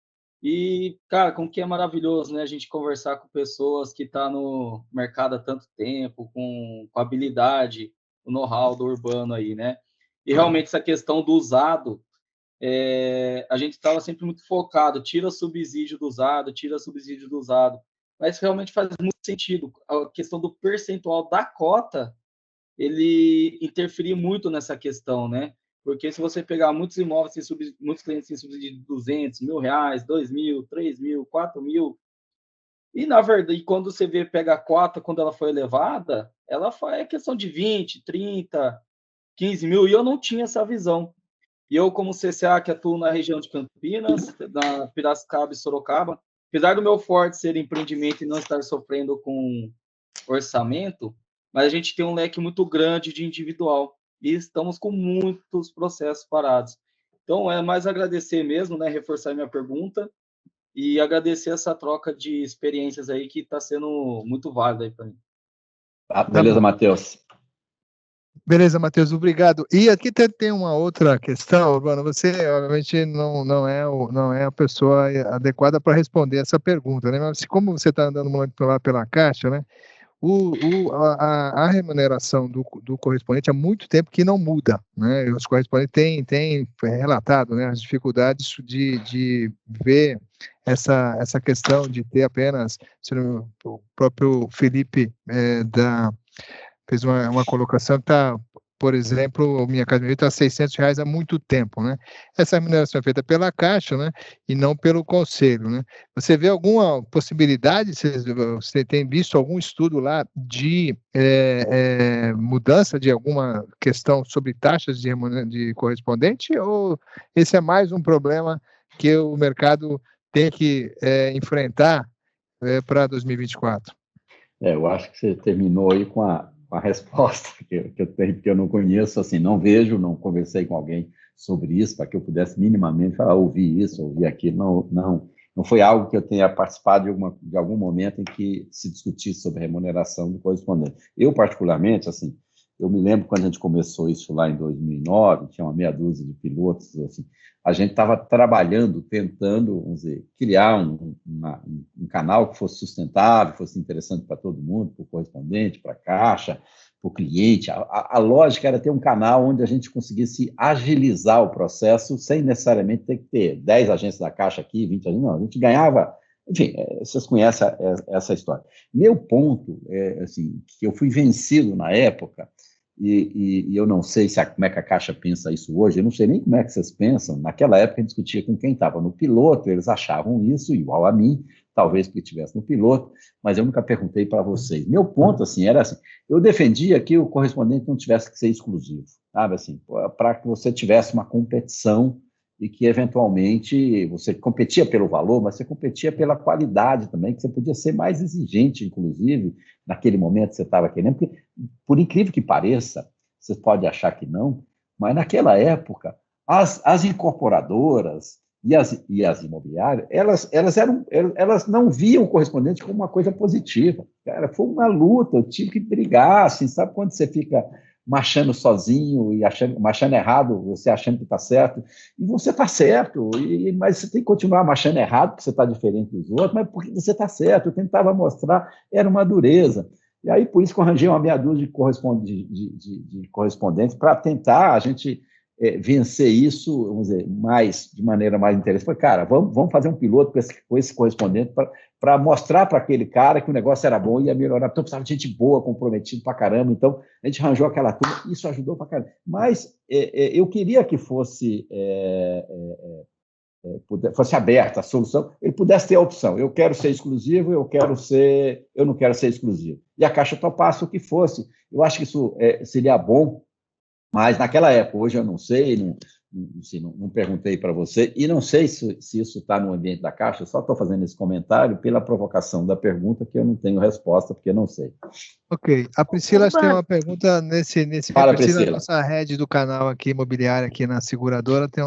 E, cara, como que é maravilhoso, né, a gente conversar com pessoas que estão no mercado há tanto tempo, com habilidade, o know-how do Urbano aí, né? E realmente essa questão do usado, a gente estava sempre muito focado, tira subsídio do usado, mas realmente faz muito sentido. A questão do percentual da cota, ele interferir muito nessa questão, né? Porque se você pegar muitos imóveis, muitos clientes têm subsídio de 200, R$1.000, 2.000, 3.000, 4.000, e na verdade, quando você pega a cota, quando ela foi elevada, ela é questão de 20, 30, 15 mil, e eu não tinha essa visão. E eu, como CCA, que atuo na região de Campinas, na Piracicaba e Sorocaba, apesar do meu forte ser empreendimento e não estar sofrendo com orçamento, mas a gente tem um leque muito grande de individual e estamos com muitos processos parados. Então, é mais agradecer mesmo, né, reforçar minha pergunta e agradecer essa troca de experiências aí que está sendo muito válida aí para mim. Beleza, Matheus. Beleza, Matheus, obrigado. E aqui tem uma outra questão, Urbano. Você, obviamente, não é a pessoa adequada para responder essa pergunta, né? Mas como você está andando muito lá pela Caixa, né? A remuneração do correspondente há muito tempo que não muda, né? Os correspondentes têm relatado, né, as dificuldades de ver essa questão de ter apenas, o próprio Felipe fez uma colocação que está, por exemplo, Minha Casa Minha Vida está R$600 há muito tempo, né? Essa remuneração é feita pela Caixa, né? E não pelo Conselho, né? Você vê alguma possibilidade, você tem visto algum estudo lá de mudança de alguma questão sobre taxas de correspondente, ou esse é mais um problema que o mercado tem que enfrentar para 2024? Eu acho que você terminou aí com a resposta que eu tenho, porque eu não conheço, assim, não vejo, não conversei com alguém sobre isso, para que eu pudesse minimamente falar, ouvir isso, ouvir aquilo, não foi algo que eu tenha participado de algum momento em que se discutisse sobre remuneração do correspondente. Eu, particularmente, assim, eu me lembro quando a gente começou isso lá em 2009, tinha uma meia dúzia de pilotos, assim, a gente estava trabalhando, tentando, vamos dizer, criar um canal que fosse sustentável, fosse interessante para todo mundo, para o correspondente, para a Caixa, para o cliente. A lógica era ter um canal onde a gente conseguisse agilizar o processo sem necessariamente ter que ter 10 agências da Caixa aqui, 20 agências, não, a gente ganhava. Enfim, vocês conhecem essa história. Meu ponto é, assim, que eu fui vencido na época, e eu não sei como é que a Caixa pensa isso hoje, eu não sei nem como é que vocês pensam. Naquela época, a gente discutia com quem estava no piloto, eles achavam isso igual a mim, talvez porque estivesse no piloto, mas eu nunca perguntei para vocês. Meu ponto, assim, era assim, eu defendia que o correspondente não tivesse que ser exclusivo, sabe, assim, para que você tivesse uma competição e que, eventualmente, você competia pelo valor, mas você competia pela qualidade também, que você podia ser mais exigente, inclusive, naquele momento que você estava querendo, porque, por incrível que pareça, você pode achar que não, mas naquela época, as incorporadoras e as imobiliárias, elas não viam o correspondente como uma coisa positiva. Cara, foi uma luta, eu tive que brigar, assim, sabe quando você fica marchando sozinho e marchando errado, você achando que está certo, e você está certo, mas você tem que continuar marchando errado, porque você está diferente dos outros, mas porque você está certo, eu tentava mostrar, era uma dureza. E aí, por isso que eu arranjei uma meia dúzia de correspondentes para tentar a gente vencer isso, vamos dizer, de maneira mais interessante. Falei, cara, vamos fazer um piloto com esse correspondente para mostrar para aquele cara que o negócio era bom e ia melhorar. Então, precisava de gente boa, comprometida para caramba. Então, a gente arranjou aquela turma, isso ajudou para caramba. Mas eu queria que fosse aberta a solução, ele pudesse ter a opção, eu quero ser exclusivo, eu não quero ser exclusivo. E a Caixa topasse o que fosse. Eu acho que isso seria bom, mas naquela época, hoje eu não sei, não perguntei para você, e não sei se isso está no ambiente da Caixa, eu só estou fazendo esse comentário pela provocação da pergunta, que eu não tenho resposta, porque eu não sei. Ok. A Priscila tem uma pergunta nesse Fala, a Priscila, Priscila. Nossa head do canal aqui, imobiliária, aqui na seguradora, tem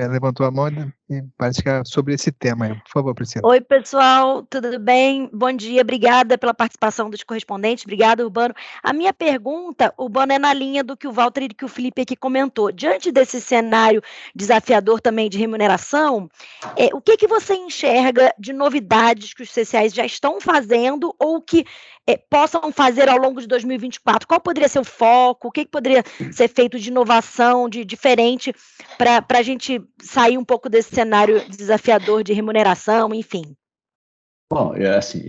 levantou a mão e parece que é sobre esse tema aí. Por favor, Priscila. Oi, pessoal, tudo bem? Bom dia, obrigada pela participação dos correspondentes, obrigada, Urbano. A minha pergunta, Urbano, é na linha do que o Walter e que o Felipe aqui comentou. Diante desse cenário desafiador também de remuneração, o que você enxerga de novidades que os CCAs já estão fazendo ou que possam fazer ao longo de 2024? Qual poderia ser o foco? O que poderia ser feito de inovação, de diferente, para a gente sair um pouco desse cenário desafiador de remuneração, enfim? Bom, assim,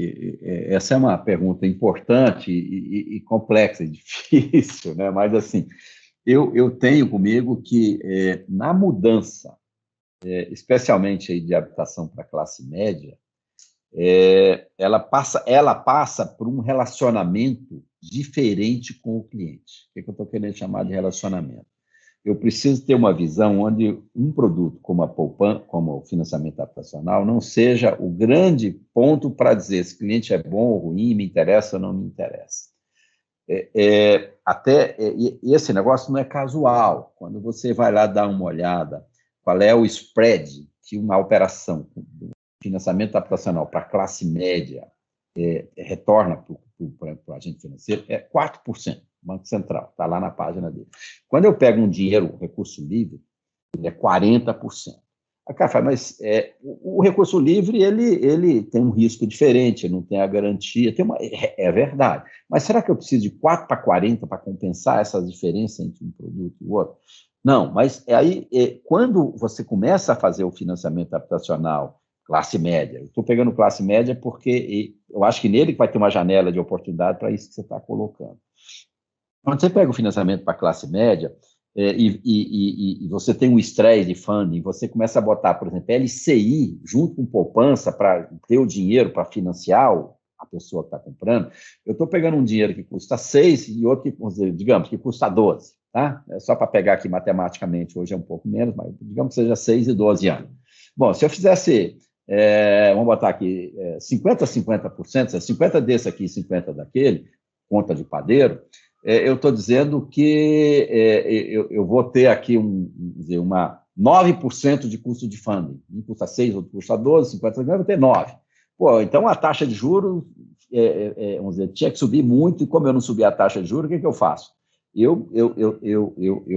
essa é uma pergunta importante e complexa e difícil, né? Mas, assim, eu tenho comigo que, na mudança, especialmente aí de habitação para classe média, ela passa por um relacionamento diferente com o cliente. O que eu estou querendo chamar de relacionamento? eu preciso ter uma visão onde um produto como a poupança, como o financiamento habitacional, não seja o grande ponto para dizer se o cliente é bom ou ruim, me interessa ou não me interessa. E esse negócio não é casual. Quando você vai lá dar uma olhada, qual é o spread que uma operação do financiamento habitacional para a classe média retorna para o agente financeiro, é 4%. Banco Central, está lá na página dele. Quando eu pego um dinheiro, um recurso livre, ele é 40%. A cara fala, mas o recurso livre, ele tem um risco diferente, não tem a garantia, é verdade. Mas será que eu preciso de 4 para 40 para compensar essa diferença entre um produto e o outro? Não, mas aí, quando você começa a fazer o financiamento habitacional classe média, eu estou pegando classe média porque eu acho que nele vai ter uma janela de oportunidade para isso que você está colocando. Quando você pega o financiamento para a classe média e você tem um estresse de funding, você começa a botar, por exemplo, LCI junto com poupança para ter o dinheiro para financiar a pessoa que está comprando, eu estou pegando um dinheiro que custa 6 e outro que, digamos, que custa 12, tá? É só para pegar aqui matematicamente, hoje é um pouco menos, mas digamos que seja 6 e 12 anos. Bom, se eu fizesse, vamos botar aqui, 50%, 50 desse aqui e 50 daquele, conta de padeiro, eu estou dizendo que eu vou ter aqui uma 9% de custo de funding. Um custa 6, outro custa 12, 50%, eu vou ter 9%. Pô, então a taxa de juros, vamos dizer, tinha que subir muito, e como eu não subi a taxa de juros, o que eu faço? Eu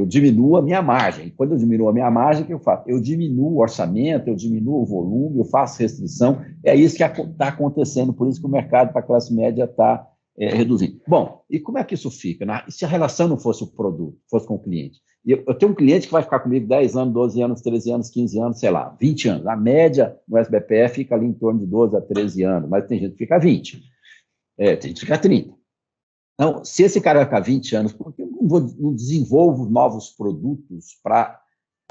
diminuo a minha margem. E quando eu diminuo a minha margem, o que eu faço? Eu diminuo o orçamento, eu diminuo o volume, eu faço restrição. É isso que está acontecendo, por isso que o mercado para a classe média está reduzindo. Bom, e como é que isso fica? Se a relação não fosse o produto, fosse com o cliente? Eu tenho um cliente que vai ficar comigo 10 anos, 12 anos, 13 anos, 15 anos, sei lá, 20 anos. A média no SBPE fica ali em torno de 12 a 13 anos, mas tem gente que fica 20, tem gente que fica 30. Então, se esse cara vai ficar 20 anos, por que eu não desenvolvo novos produtos para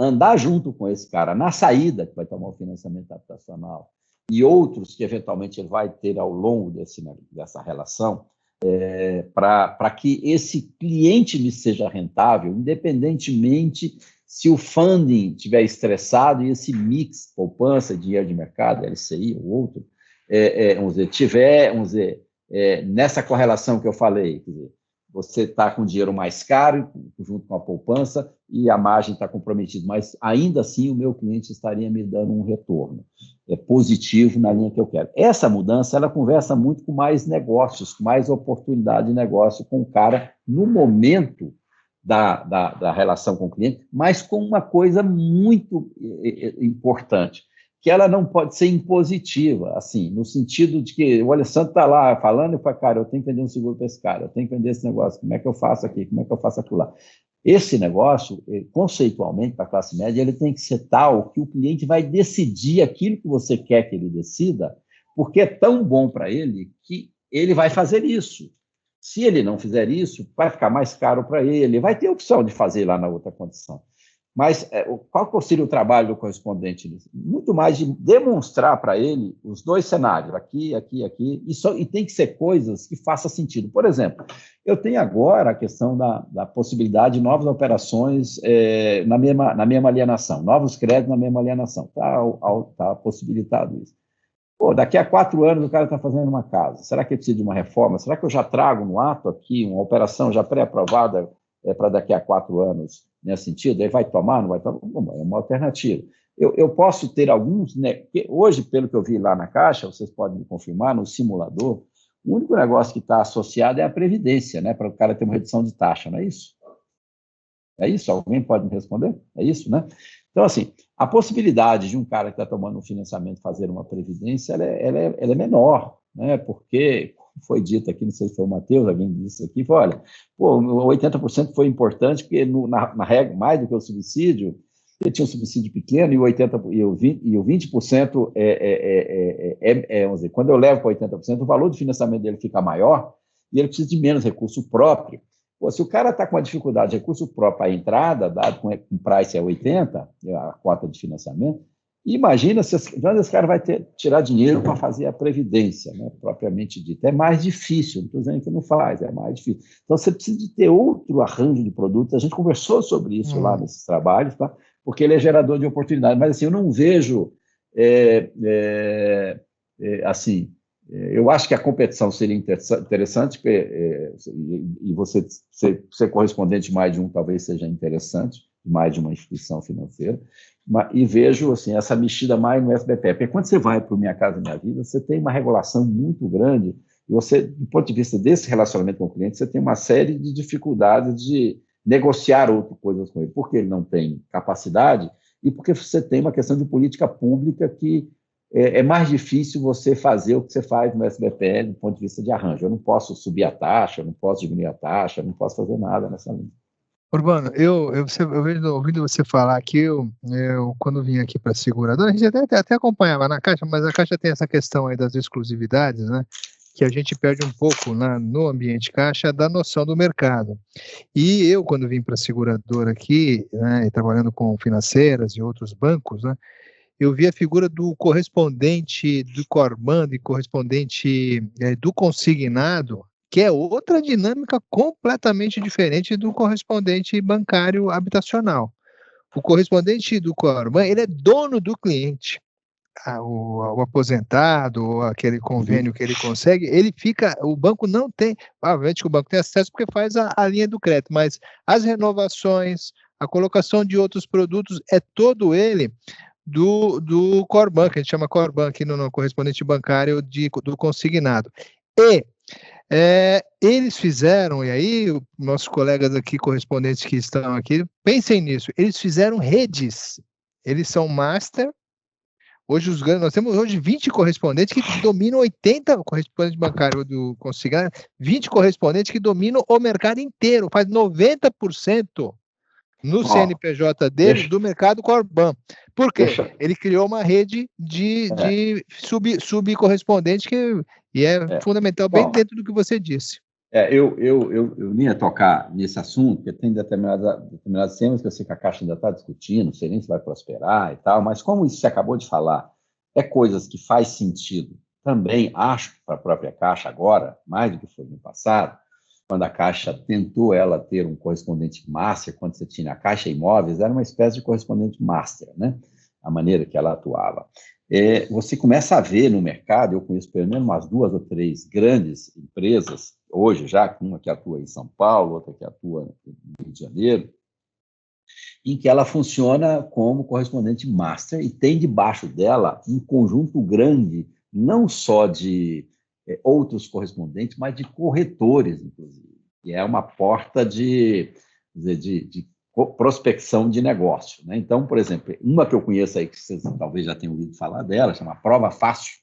andar junto com esse cara na saída, que vai tomar o financiamento habitacional, e outros que eventualmente ele vai ter ao longo dessa relação, para que esse cliente me seja rentável, independentemente se o funding estiver estressado e esse mix, poupança, dinheiro de mercado, LCI ou outro, vamos dizer, nessa correlação que eu falei, quer dizer, você está com dinheiro mais caro, junto com a poupança, e a margem está comprometida, mas ainda assim o meu cliente estaria me dando um retorno positivo na linha que eu quero. Essa mudança, ela conversa muito com mais negócios, com mais oportunidade de negócio com o cara no momento da relação com o cliente, mas com uma coisa muito importante, que ela não pode ser impositiva, assim, no sentido de que o Alessandro está lá falando e fala, cara, eu tenho que vender um seguro para esse cara, eu tenho que vender esse negócio, como é que eu faço aqui, como é que eu faço aquilo lá? Esse negócio, conceitualmente, para a classe média, ele tem que ser tal que o cliente vai decidir aquilo que você quer que ele decida, porque é tão bom para ele que ele vai fazer isso. Se ele não fizer isso, vai ficar mais caro para ele, vai ter a opção de fazer lá na outra condição. Mas qual seria o trabalho do correspondente nisso? Muito mais de demonstrar para ele os dois cenários, aqui, e tem que ser coisas que façam sentido. Por exemplo, eu tenho agora a questão da possibilidade de novas operações na mesma alienação, novos créditos na mesma alienação. Está possibilitado isso. Pô, daqui a 4 anos o cara está fazendo uma casa. Será que ele precisa de uma reforma? Será que eu já trago no ato aqui uma operação já pré-aprovada para daqui a 4 anos nesse sentido? Aí vai tomar, não vai tomar? Bom, é uma alternativa. Eu posso ter alguns... Né, hoje, pelo que eu vi lá na Caixa, vocês podem me confirmar, no simulador, o único negócio que está associado é a Previdência, né, para o cara ter uma redução de taxa, não é isso? É isso? Alguém pode me responder? É isso, né? Então, assim, a possibilidade de um cara que está tomando um financiamento fazer uma previdência, ela é menor, né? Porque, foi dito aqui, não sei se foi o Matheus, alguém disse aqui, foi, olha, pô, 80% foi importante, porque na regra, mais do que o subsídio, ele tinha um subsídio pequeno e o 20% vamos dizer, quando eu levo para 80%, o valor do financiamento dele fica maior e ele precisa de menos recurso próprio. Pô, se o cara está com uma dificuldade de recurso próprio à entrada, dado com price a 80, a cota de financiamento, Imagina de onde esse cara vai tirar dinheiro para fazer a previdência, né, propriamente dita. É mais difícil, não estou dizendo que não faz, é mais difícil. Então, você precisa de ter outro arranjo de produtos. A gente conversou sobre isso lá nesses trabalhos, tá? Porque ele é gerador de oportunidade. Mas, assim, eu não vejo, assim, eu acho que a competição seria interessante, e você ser correspondente de mais de um talvez seja interessante, mais de uma instituição financeira, e vejo assim, essa mexida mais no SBPE. Porque quando você vai para o Minha Casa Minha Vida, você tem uma regulação muito grande, e você, do ponto de vista desse relacionamento com o cliente, você tem uma série de dificuldades de negociar outras coisas com ele, porque ele não tem capacidade, e porque você tem uma questão de política pública que é mais difícil você fazer o que você faz no SBPE do ponto de vista de arranjo. Eu não posso subir a taxa, eu não posso diminuir a taxa, eu não posso fazer nada nessa linha. Urbano, eu ouvindo você falar aqui, eu quando vim aqui para a seguradora, a gente até acompanhava na Caixa, mas a Caixa tem essa questão aí das exclusividades, né? Que a gente perde um pouco no ambiente Caixa da noção do mercado. E eu, quando vim para a seguradora aqui, né, e trabalhando com financeiras e outros bancos, né, eu vi a figura do correspondente do Corban, e correspondente do consignado, que é outra dinâmica completamente diferente do correspondente bancário habitacional. O correspondente do Corban, ele é dono do cliente. O aposentado, ou aquele convênio que ele consegue, ele fica, o banco não tem, obviamente que o banco tem acesso porque faz a linha do crédito, mas as renovações, a colocação de outros produtos, é todo ele do Corban, que a gente chama Corban aqui no correspondente bancário do consignado. E eles fizeram, e aí nossos colegas aqui, correspondentes que estão aqui, pensem nisso, eles fizeram redes, eles são master. Hoje nós temos hoje 20 correspondentes que dominam 80 correspondentes bancários do consignado, 20 correspondentes que dominam o mercado inteiro, faz 90% no CNPJ dele do mercado Corban. Por quê? Ele criou uma rede de subcorrespondente e é fundamental, bem dentro do que você disse. Eu nem ia tocar nesse assunto, porque tem determinados temas que eu sei que a Caixa ainda está discutindo, não sei nem se vai prosperar e tal, mas como isso você acabou de falar, coisas que faz sentido, também acho, para a própria Caixa agora, mais do que foi no passado, quando a Caixa tentou ela ter um correspondente master, quando você tinha a Caixa Imóveis, era uma espécie de correspondente master, né? A maneira que ela atuava. Você começa a ver no mercado, eu conheço pelo menos umas 2 ou 3 grandes empresas, hoje já, uma que atua em São Paulo, outra que atua no Rio de Janeiro, em que ela funciona como correspondente master e tem debaixo dela um conjunto grande, não só de outros correspondentes, mas de corretores, inclusive, que é uma porta de prospecção de negócio, né? Então, por exemplo, uma que eu conheço aí, que vocês talvez já tenham ouvido falar dela, chama Prova Fácil,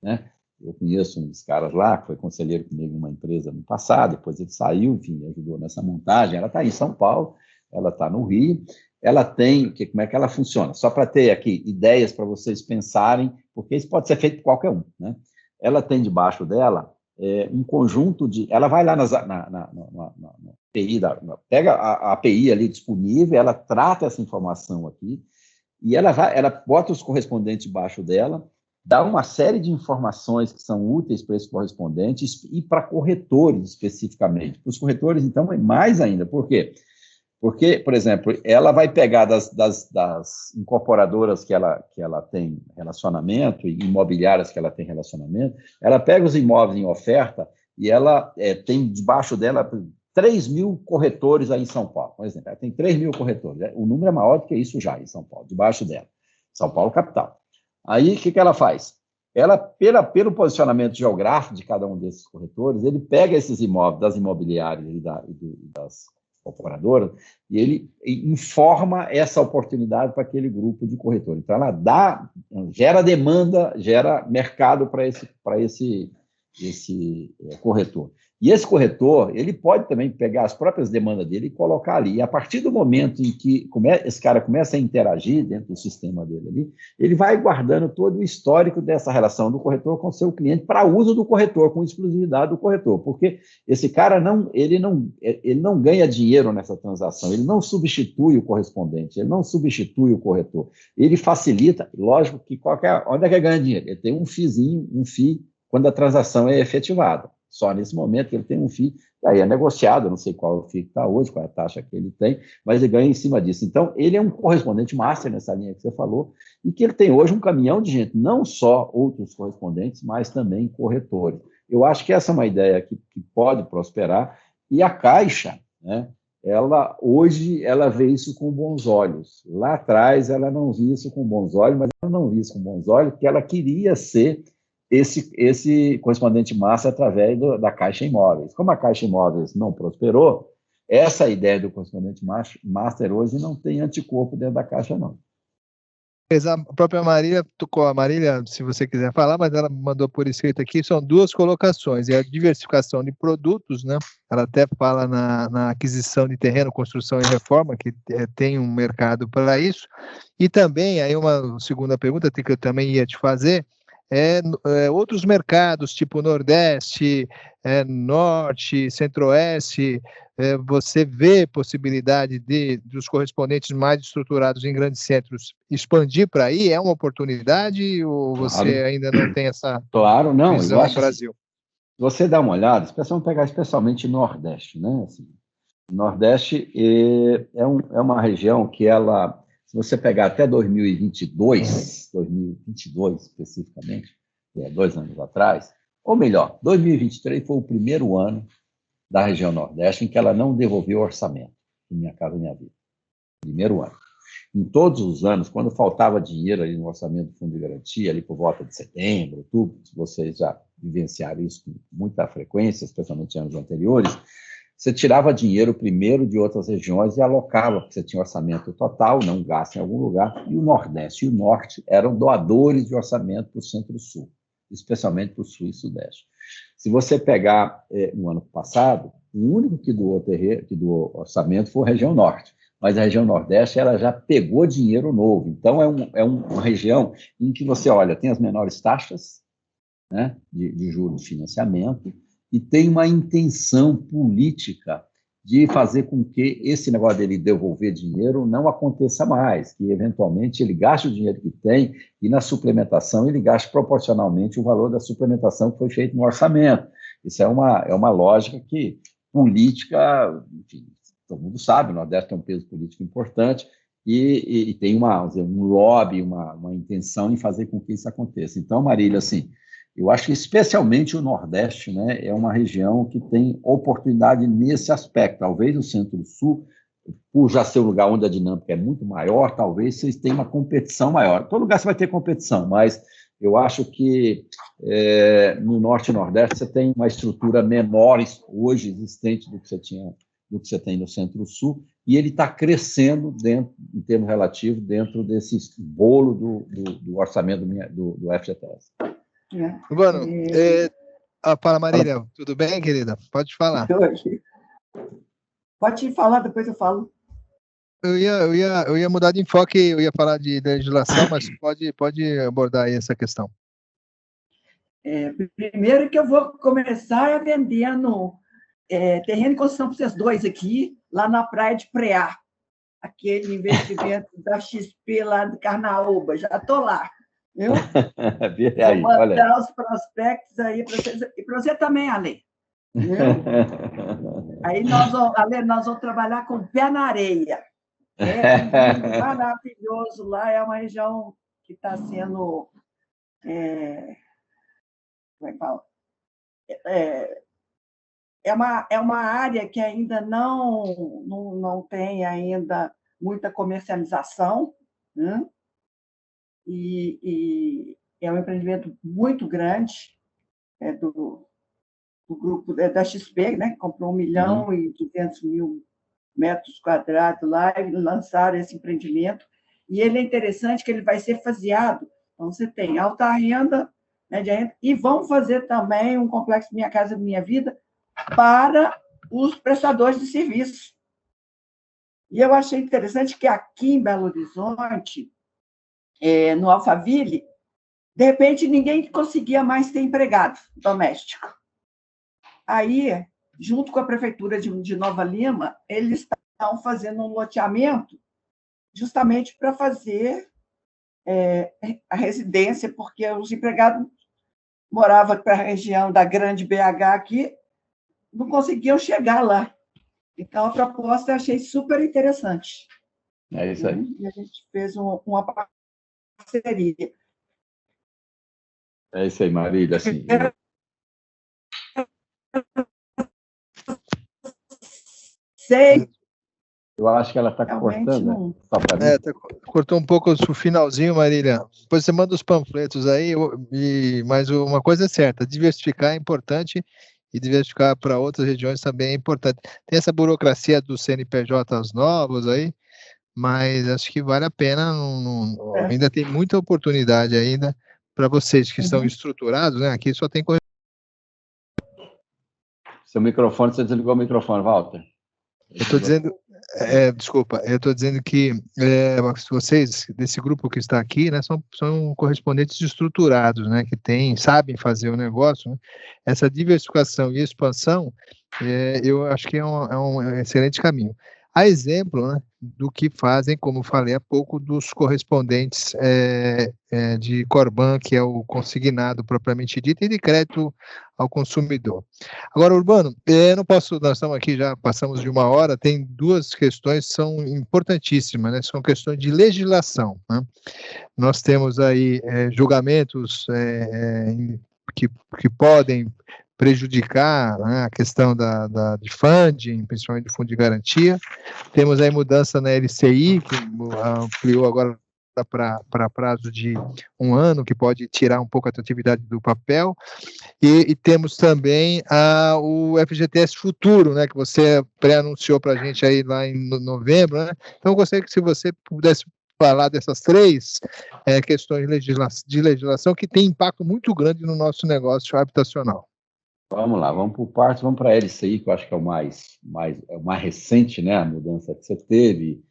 né? Eu conheço um dos caras lá, que foi conselheiro comigo em uma empresa no passado, depois ele saiu, enfim, ajudou nessa montagem. Ela está em São Paulo, ela está no Rio, ela tem, como é que ela funciona? Só para ter aqui ideias para vocês pensarem, porque isso pode ser feito por qualquer um, né? Ela tem debaixo dela um conjunto de... Ela vai lá na API, pega a API ali disponível, ela trata essa informação aqui, e ela bota os correspondentes debaixo dela, dá uma série de informações que são úteis para esses correspondentes e para corretores especificamente. Para os corretores, então, é mais ainda. Por quê? Porque, por exemplo, ela vai pegar das incorporadoras que ela tem relacionamento, e imobiliárias que ela tem relacionamento, ela pega os imóveis em oferta e ela tem debaixo dela 3.000 corretores aí em São Paulo, por exemplo. Ela tem 3.000 corretores. O número é maior do que isso já em São Paulo, debaixo dela. São Paulo, capital. Aí, o que ela faz? Ela, pelo posicionamento geográfico de cada um desses corretores, ele pega esses imóveis das imobiliárias e das incorporadoras e ele informa essa oportunidade para aquele grupo de corretores. Então, ela gera demanda, gera mercado para esse corretor. E esse corretor, ele pode também pegar as próprias demandas dele e colocar ali. E a partir do momento em que esse cara começa a interagir dentro do sistema dele ali, ele vai guardando todo o histórico dessa relação do corretor com o seu cliente para uso do corretor, com exclusividade do corretor. Porque esse cara ele não ganha dinheiro nessa transação, ele não substitui o correspondente, ele não substitui o corretor. Ele facilita, lógico que onde é que ele ganha dinheiro? Ele tem um FII, quando a transação é efetivada. Só nesse momento que ele tem um FII, e aí é negociado, não sei qual o FII que está hoje, qual é a taxa que ele tem, mas ele ganha em cima disso. Então, ele é um correspondente master nessa linha que você falou, e que ele tem hoje um caminhão de gente, não só outros correspondentes, mas também corretores. Eu acho que essa é uma ideia que pode prosperar, e a Caixa, né, hoje ela vê isso com bons olhos. Lá atrás ela não via isso com bons olhos, mas ela não via isso com bons olhos porque ela queria ser esse correspondente master através da Caixa Imóveis. Como a Caixa Imóveis não prosperou, essa ideia do correspondente master hoje não tem anticorpo dentro da Caixa, não. A própria Marília tocou, a Marília, se você quiser falar, mas ela mandou por escrito aqui, são duas colocações, e a diversificação de produtos, né? Ela até fala na aquisição de terreno, construção e reforma, que tem um mercado para isso, e também, aí uma segunda pergunta que eu também ia te fazer, outros mercados, tipo Nordeste, Norte, Centro-Oeste, você vê possibilidade dos correspondentes mais estruturados em grandes centros expandir para aí? É uma oportunidade ou você ainda não tem essa visão no Brasil? Se você dá uma olhada, vamos pegar especialmente Nordeste, né? Assim, Nordeste é uma região que ela, se você pegar até 2022 especificamente, que é 2 anos atrás, ou melhor, 2023 foi o primeiro ano da região Nordeste em que ela não devolveu orçamento, Minha Casa Minha Vida. Primeiro ano. Em todos os anos, quando faltava dinheiro ali no orçamento do Fundo de Garantia, ali por volta de setembro, outubro, vocês já vivenciaram isso com muita frequência, especialmente em anos anteriores, você tirava dinheiro primeiro de outras regiões e alocava, porque você tinha orçamento total, não gasta em algum lugar, e o Nordeste e o Norte eram doadores de orçamento para o Centro-Sul, especialmente para o Sul e Sudeste. Se você pegar no ano passado, o único que doou orçamento foi a região Norte, mas a região Nordeste ela já pegou dinheiro novo. Então, é uma região em que você olha, tem as menores taxas, né, de juros de financiamento, e tem uma intenção política de fazer com que esse negócio dele devolver dinheiro não aconteça mais, que eventualmente ele gaste o dinheiro que tem e na suplementação ele gaste proporcionalmente o valor da suplementação que foi feita no orçamento. Isso é uma lógica que política, enfim, todo mundo sabe, o Nordeste tem um peso político importante e tem um lobby, uma intenção em fazer com que isso aconteça. Então, Marília, assim, eu acho que especialmente o Nordeste, né, é uma região que tem oportunidade nesse aspecto. Talvez o Centro-Sul, por já ser um lugar onde a dinâmica é muito maior, talvez vocês tenham uma competição maior. Em todo lugar você vai ter competição, mas eu acho que no Norte e Nordeste você tem uma estrutura menor hoje existente do que você tem no Centro-Sul, e ele está crescendo em termos relativos dentro desse bolo do orçamento do FGTS. Urbano, fala Marília, tudo bem, querida? Pode falar. Pode falar, depois eu falo. Eu ia mudar de enfoque, eu ia falar de legislação, mas pode abordar aí essa questão. Primeiro que eu vou começar vendendo terreno de construção para vocês dois aqui, lá na praia de Preá, aquele investimento da XP lá de Carnaúba, já estou lá. Viu? Aí, vou mandar os prospectos aí para vocês, e para você também, Ale. Aí nós vamos trabalhar com o pé na areia. É maravilhoso lá, é uma região que está sendo... como é que fala? É uma área que ainda não tem ainda muita comercialização, né? E é um empreendimento muito grande do grupo da XP, né, que comprou 1.200.000 metros quadrados lá e lançaram esse empreendimento. E ele é interessante que ele vai ser faseado. Então, você tem alta renda, média renda, e vão fazer também um complexo Minha Casa Minha Vida para os prestadores de serviço. E eu achei interessante que aqui em Belo Horizonte, no Alphaville, de repente ninguém conseguia mais ter empregado doméstico. Aí, junto com a prefeitura de Nova Lima, eles estavam fazendo um loteamento justamente para fazer a residência, porque os empregados moravam para a região da grande BH aqui, não conseguiam chegar lá. Então, a proposta eu achei super interessante. É isso aí. E a gente fez uma parceria. É isso aí, Marília. Assim, eu acho que ela está cortando. Né? Cortou um pouco o finalzinho, Marília. Depois você manda os panfletos aí, mas uma coisa é certa, diversificar é importante e diversificar para outras regiões também é importante. Tem essa burocracia dos CNPJs novos aí, mas acho que vale a pena, ainda tem muita oportunidade ainda para vocês que estão estruturados, né? Aqui só tem... Seu microfone, você desligou o microfone, Walter. Eu estou dizendo, desculpa, eu estou dizendo que vocês, desse grupo que está aqui, né, são correspondentes estruturados, né, que sabem fazer o negócio, né? Essa diversificação e expansão, eu acho que é um excelente caminho. A exemplo, né, do que fazem, como falei há pouco, dos correspondentes de Corban, que é o consignado propriamente dito, e de crédito ao consumidor. Agora, Urbano, nós estamos aqui, já passamos de 1 hora, tem 2 questões que são importantíssimas, né, são questões de legislação, né? Nós temos aí julgamentos que podem prejudicar, né, a questão de funding, principalmente do fundo de garantia. Temos aí mudança na LCI, que ampliou agora para prazo de 1 ano, que pode tirar um pouco a atratividade do papel, e temos também o FGTS Futuro, né, que você pré-anunciou para a gente aí lá em novembro, né? Então, eu gostaria que se você pudesse falar dessas 3 questões de legislação que tem impacto muito grande no nosso negócio habitacional. Vamos lá, vamos por partes, vamos para a LCI, que eu acho que é o mais recente, né, a mudança que você teve.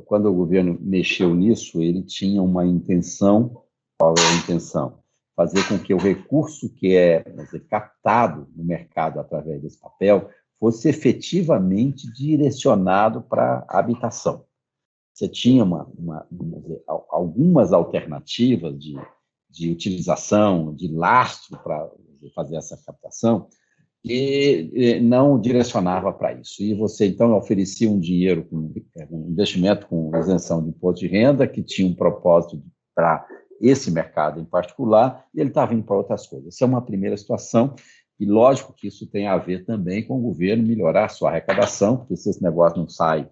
Quando o governo mexeu nisso, ele tinha uma intenção. Qual é a intenção? Fazer com que o recurso que é captado no mercado através desse papel fosse efetivamente direcionado para a habitação. Você tinha algumas alternativas de utilização, de lastro para fazer essa captação, e não direcionava para isso. E você, então, oferecia um dinheiro, um investimento com isenção de imposto de renda, que tinha um propósito para esse mercado em particular, e ele estava indo para outras coisas. Essa é uma primeira situação, e lógico que isso tem a ver também com o governo melhorar a sua arrecadação, porque se esse negócio não sai,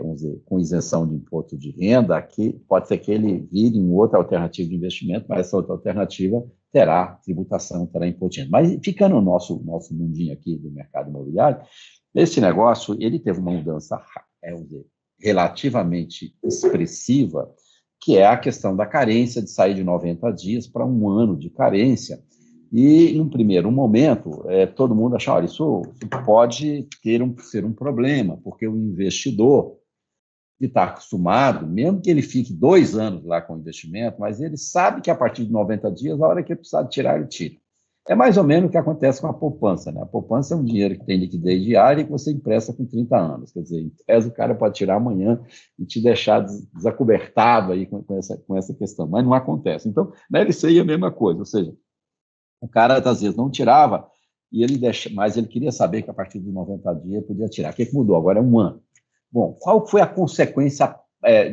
vamos dizer, com isenção de imposto de renda, aqui pode ser que ele vire uma outra alternativa de investimento, mas essa outra alternativa terá tributação, terá imposto de renda. Mas ficando no nosso mundinho aqui do mercado imobiliário, esse negócio, ele teve uma mudança, vamos dizer, relativamente expressiva, que é a questão da carência, de sair de 90 dias para 1 ano de carência. E, num primeiro momento, todo mundo achava, olha, isso pode ser um problema, porque o investidor que está acostumado, mesmo que ele fique 2 anos lá com o investimento, mas ele sabe que a partir de 90 dias, a hora que ele precisar de tirar, ele tira. É mais ou menos o que acontece com a poupança, né? A poupança é um dinheiro que tem liquidez diária e que você empresta com 30 anos. Quer dizer, o cara pode tirar amanhã e te deixar desacobertado aí com essa questão, mas não acontece. Então, na LCI é a mesma coisa, ou seja, o cara, às vezes, não tirava, mas ele queria saber que a partir dos 90 dias podia tirar. O que mudou? Agora é 1 ano. Bom, qual foi a consequência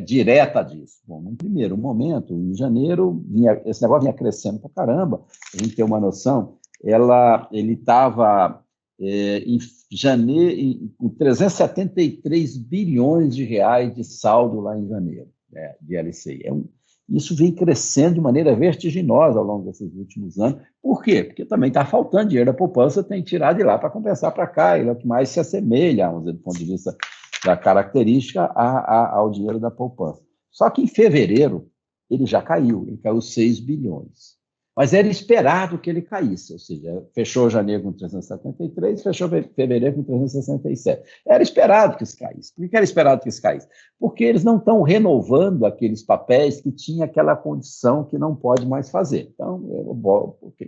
direta disso? Bom, no primeiro momento, em janeiro, esse negócio vinha crescendo para caramba. A gente tem uma noção, ele estava em janeiro com 373 bilhões de reais de saldo lá em janeiro, de LCI. Isso vem crescendo de maneira vertiginosa ao longo desses últimos anos. Por quê? Porque também está faltando dinheiro da poupança, tem que tirar de lá para compensar para cá, e é o que mais se assemelha, vamos dizer, do ponto de vista da característica, ao dinheiro da poupança. Só que em fevereiro ele já caiu, ele caiu 6 bilhões. Mas era esperado que ele caísse, ou seja, fechou janeiro com 373, fechou fevereiro com 367. Era esperado que isso caísse. Por que era esperado que isso caísse? Porque eles não estão renovando aqueles papéis que tinha aquela condição que não pode mais fazer. Então,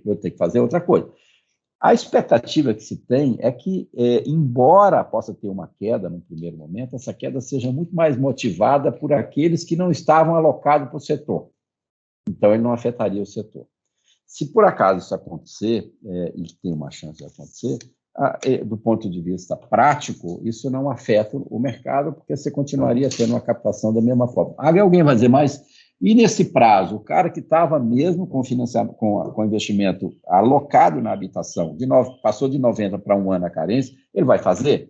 eu tenho que fazer outra coisa. A expectativa que se tem é que, embora possa ter uma queda no primeiro momento, essa queda seja muito mais motivada por aqueles que não estavam alocados para o setor. Então, ele não afetaria o setor. Se por acaso isso acontecer, e tem uma chance de acontecer, do ponto de vista prático, isso não afeta o mercado, porque você continuaria tendo uma captação da mesma forma. Aí alguém vai dizer, mas e nesse prazo, o cara que estava mesmo com financiamento, com investimento alocado na habitação, passou de 90 para um ano a carência, ele vai fazer?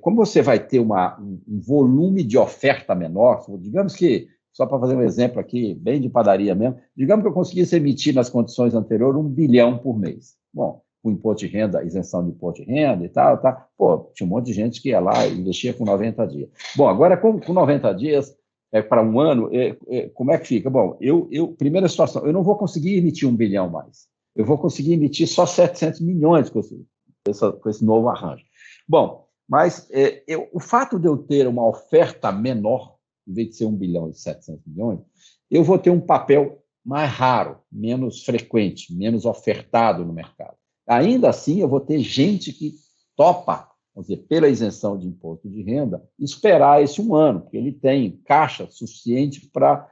Como você vai ter um volume de oferta menor, digamos que, só para fazer um exemplo aqui, bem de padaria mesmo, digamos que eu conseguisse emitir nas condições anteriores 1 bilhão por mês. Bom, com imposto de renda, isenção de imposto de renda e tal, pô, tinha um monte de gente que ia lá e investia com 90 dias. Bom, agora com 90 dias, para um ano, como é que fica? Bom, primeira situação, eu não vou conseguir emitir 1 bilhão mais. Eu vou conseguir emitir só 700 milhões com esse novo arranjo. Bom, mas o fato de eu ter uma oferta menor, em vez de ser 1 bilhão e 700 milhões, eu vou ter um papel mais raro, menos frequente, menos ofertado no mercado. Ainda assim, eu vou ter gente que topa, vamos dizer, pela isenção de imposto de renda, esperar esse 1 ano, porque ele tem caixa suficiente para,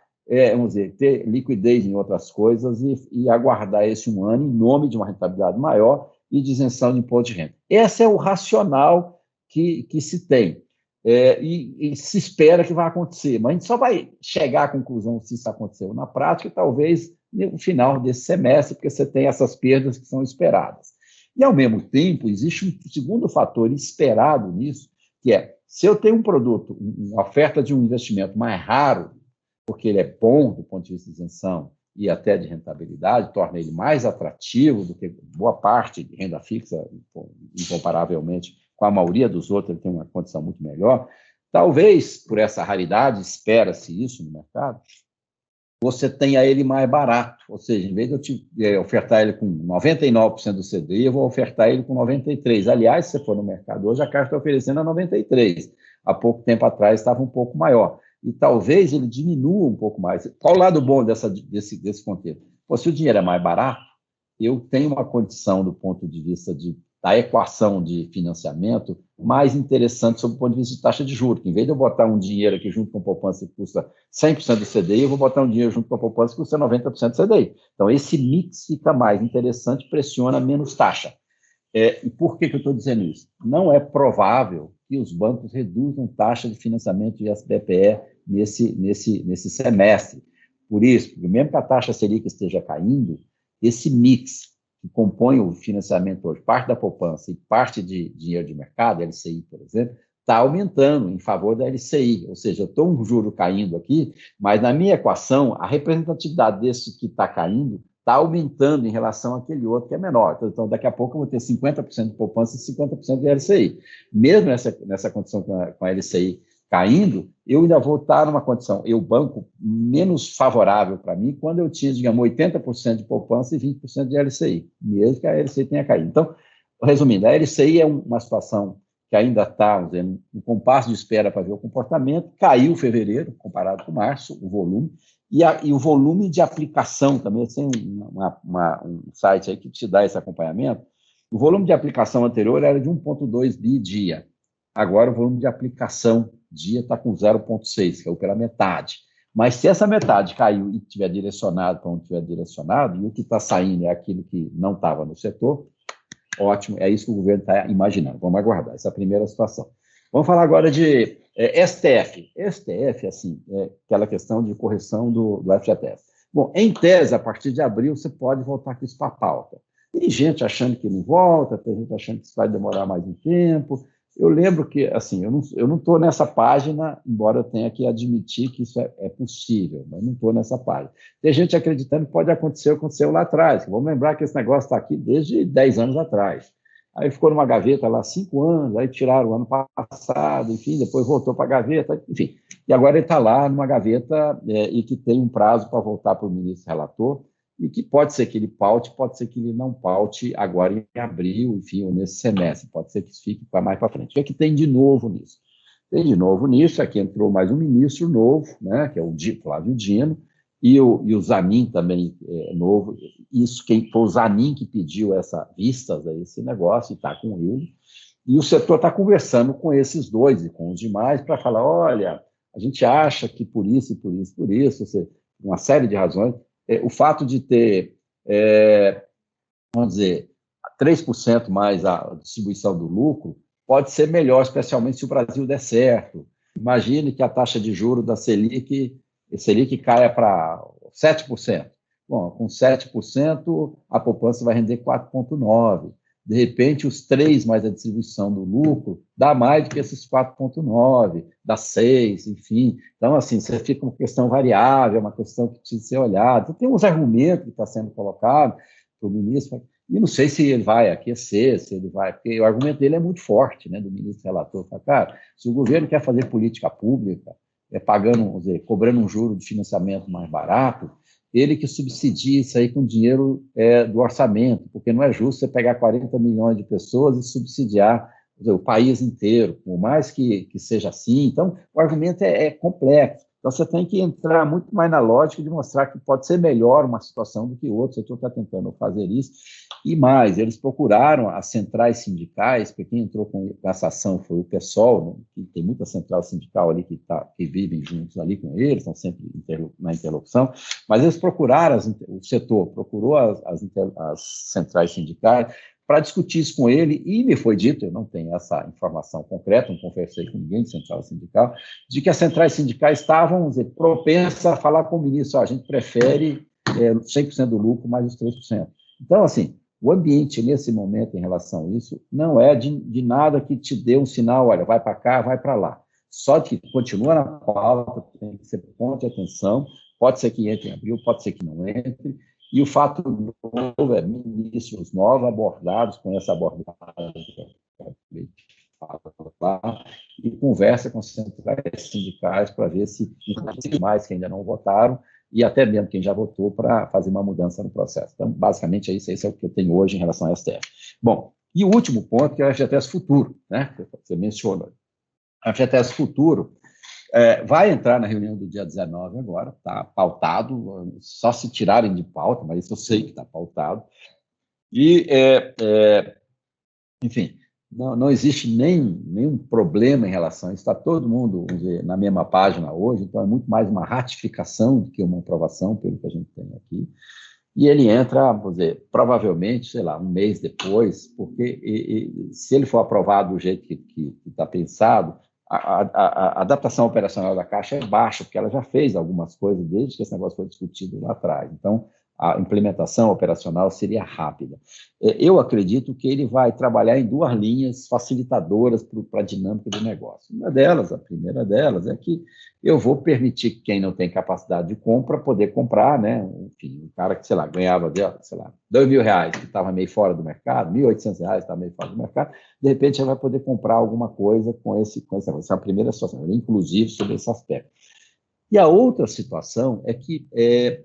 vamos dizer, ter liquidez em outras coisas e aguardar esse 1 ano em nome de uma rentabilidade maior e de isenção de imposto de renda. Esse é o racional que se tem. E se espera que vai acontecer, mas a gente só vai chegar à conclusão se isso aconteceu na prática, talvez no final desse semestre, porque você tem essas perdas que são esperadas. E, ao mesmo tempo, existe um segundo fator esperado nisso, que se eu tenho um produto, uma oferta de um investimento mais raro, porque ele é bom do ponto de vista de isenção e até de rentabilidade, torna ele mais atrativo do que boa parte de renda fixa, incomparavelmente com a maioria dos outros, ele tem uma condição muito melhor. Talvez, por essa raridade, espera-se isso no mercado, você tenha ele mais barato. Ou seja, em vez de eu ofertar ele com 99% do CDI, eu vou ofertar ele com 93%. Aliás, se você for no mercado hoje, a Caixa está oferecendo a 93%. Há pouco tempo atrás estava um pouco maior. E talvez ele diminua um pouco mais. Qual o lado bom desse contexto? Se o dinheiro é mais barato, eu tenho uma condição do ponto de vista da equação de financiamento mais interessante sob o ponto de vista de taxa de juros. Em vez de eu botar um dinheiro aqui junto com a poupança que custa 100% do CDI, eu vou botar um dinheiro junto com a poupança que custa 90% do CDI. Então, esse mix fica mais interessante, pressiona menos taxa. E por que eu estou dizendo isso? Não é provável que os bancos reduzam taxa de financiamento de SBPE nesse semestre. Por isso, porque mesmo que a taxa Selic esteja caindo, esse mix que compõe o financiamento hoje, parte da poupança e parte de dinheiro de mercado, LCI, por exemplo, está aumentando em favor da LCI. Ou seja, eu estou um juro caindo aqui, mas na minha equação, a representatividade desse que está caindo está aumentando em relação àquele outro que é menor. Então, daqui a pouco eu vou ter 50% de poupança e 50% de LCI. Mesmo nessa condição com a LCI caindo, eu ainda vou estar numa condição, banco menos favorável para mim, quando eu tinha, digamos, 80% de poupança e 20% de LCI, mesmo que a LCI tenha caído. Então, resumindo, a LCI é uma situação que ainda está, vamos dizer, um compasso de espera para ver o comportamento, caiu em fevereiro, comparado com março, o volume, e o volume de aplicação também, tem um site aí que te dá esse acompanhamento, o volume de aplicação anterior era de 1,2 bi dia, agora o volume de aplicação dia está com 0,6, caiu pela metade. Mas se essa metade caiu e tiver direcionado para onde tiver direcionado, e o que está saindo é aquilo que não estava no setor, ótimo, é isso que o governo está imaginando. Vamos aguardar, essa é a primeira situação. Vamos falar agora de STF. STF, assim, é aquela questão de correção do FGTS. Bom, em tese, a partir de abril, você pode voltar com isso para a pauta. Tem gente achando que não volta, tem gente achando que isso vai demorar mais um tempo. Eu lembro que, assim, eu não estou nessa página, embora eu tenha que admitir que isso é possível, mas não estou nessa página. Tem gente acreditando que pode acontecer, aconteceu lá atrás. Vamos lembrar que esse negócio está aqui desde 10 anos atrás. Aí ficou numa gaveta lá 5 anos, aí tiraram o ano passado, enfim, depois voltou para a gaveta, enfim. E agora ele está lá numa gaveta e que tem um prazo para voltar para o ministro relator. e que pode ser que ele paute, pode ser que ele não paute agora em abril, enfim, ou nesse semestre, pode ser que isso fique para mais para frente. O que é que tem de novo nisso? Tem de novo nisso, aqui entrou mais um ministro novo, né, que é o Flávio Dino, e o Zanin também é novo. Isso, quem foi o Zanin que pediu vistas a esse negócio, e está com ele. E o setor está conversando com esses dois e com os demais para falar, olha, a gente acha que por isso, uma série de razões, o fato de ter, vamos dizer, 3% mais a distribuição do lucro pode ser melhor, especialmente se o Brasil der certo. Imagine que a taxa de juros da Selic caia para 7%. Bom, com 7%, a poupança vai render 4,9%. De repente, os 3 mais a distribuição do lucro dá mais do que esses 4,9, dá 6, enfim. Então, assim, você fica uma questão variável, uma questão que precisa ser olhada. Então, tem uns argumentos que está sendo colocado para o ministro, e não sei se ele vai aquecer, se ele vai... Porque o argumento dele é muito forte, né, do ministro relator. Fala, cara, se o governo quer fazer política pública, pagando, vamos dizer, cobrando um juro de financiamento mais barato, ele que subsidia isso aí com dinheiro do orçamento, porque não é justo você pegar 40 milhões de pessoas e subsidiar o país inteiro, por mais que seja assim. Então, o argumento é complexo. Então, você tem que entrar muito mais na lógica de mostrar que pode ser melhor uma situação do que outra. O setor está tentando fazer isso. E mais, eles procuraram as centrais sindicais, porque quem entrou com essa ação foi o PSOL, que tem muita central sindical ali que vivem juntos ali com eles, estão sempre na interlocução, mas eles procuraram, o setor procurou as centrais sindicais para discutir isso com ele, e me foi dito, eu não tenho essa informação concreta, não conversei com ninguém de central sindical, de que as centrais sindicais estavam, vamos dizer, propensas a falar com o ministro, a gente prefere 100% do lucro mais os 3%. Então, assim, o ambiente nesse momento em relação a isso não é de nada que te dê um sinal, olha, vai para cá, vai para lá. Só que continua na pauta, tem que ser ponto de atenção, pode ser que entre em abril, pode ser que não entre, e o fato novo é ministros novos abordados com essa abordagem e conversa com os centrais sindicais para ver se mais que ainda não votaram e até mesmo quem já votou para fazer uma mudança no processo. Então, basicamente, esse é o que eu tenho hoje em relação ao STF. Bom, e o último ponto, que é o FGTS Futuro, né? Você mencionou. O FGTS Futuro vai entrar na reunião do dia 19 agora, está pautado, só se tirarem de pauta, mas isso eu sei que está pautado. E, enfim, não existe nenhum problema em relação a isso, está todo mundo, vamos dizer, na mesma página hoje, então é muito mais uma ratificação do que uma aprovação, pelo que a gente tem aqui. E ele entra, vamos dizer, provavelmente, sei lá, um mês depois, porque se ele for aprovado do jeito que está pensado, a adaptação operacional da Caixa é baixa, porque ela já fez algumas coisas desde que esse negócio foi discutido lá atrás. Então, a implementação operacional seria rápida. Eu acredito que ele vai trabalhar em 2 linhas facilitadoras para a dinâmica do negócio. Uma delas, a primeira delas, é que eu vou permitir que quem não tem capacidade de compra poder comprar, né? Enfim, um cara que, sei lá, ganhava, sei lá, R$2.000, que estava meio fora do mercado, R$1.800 estava meio fora do mercado, de repente ele vai poder comprar alguma coisa com esse negócio. Essa é a primeira situação, inclusive sobre esse aspecto. E a outra situação é que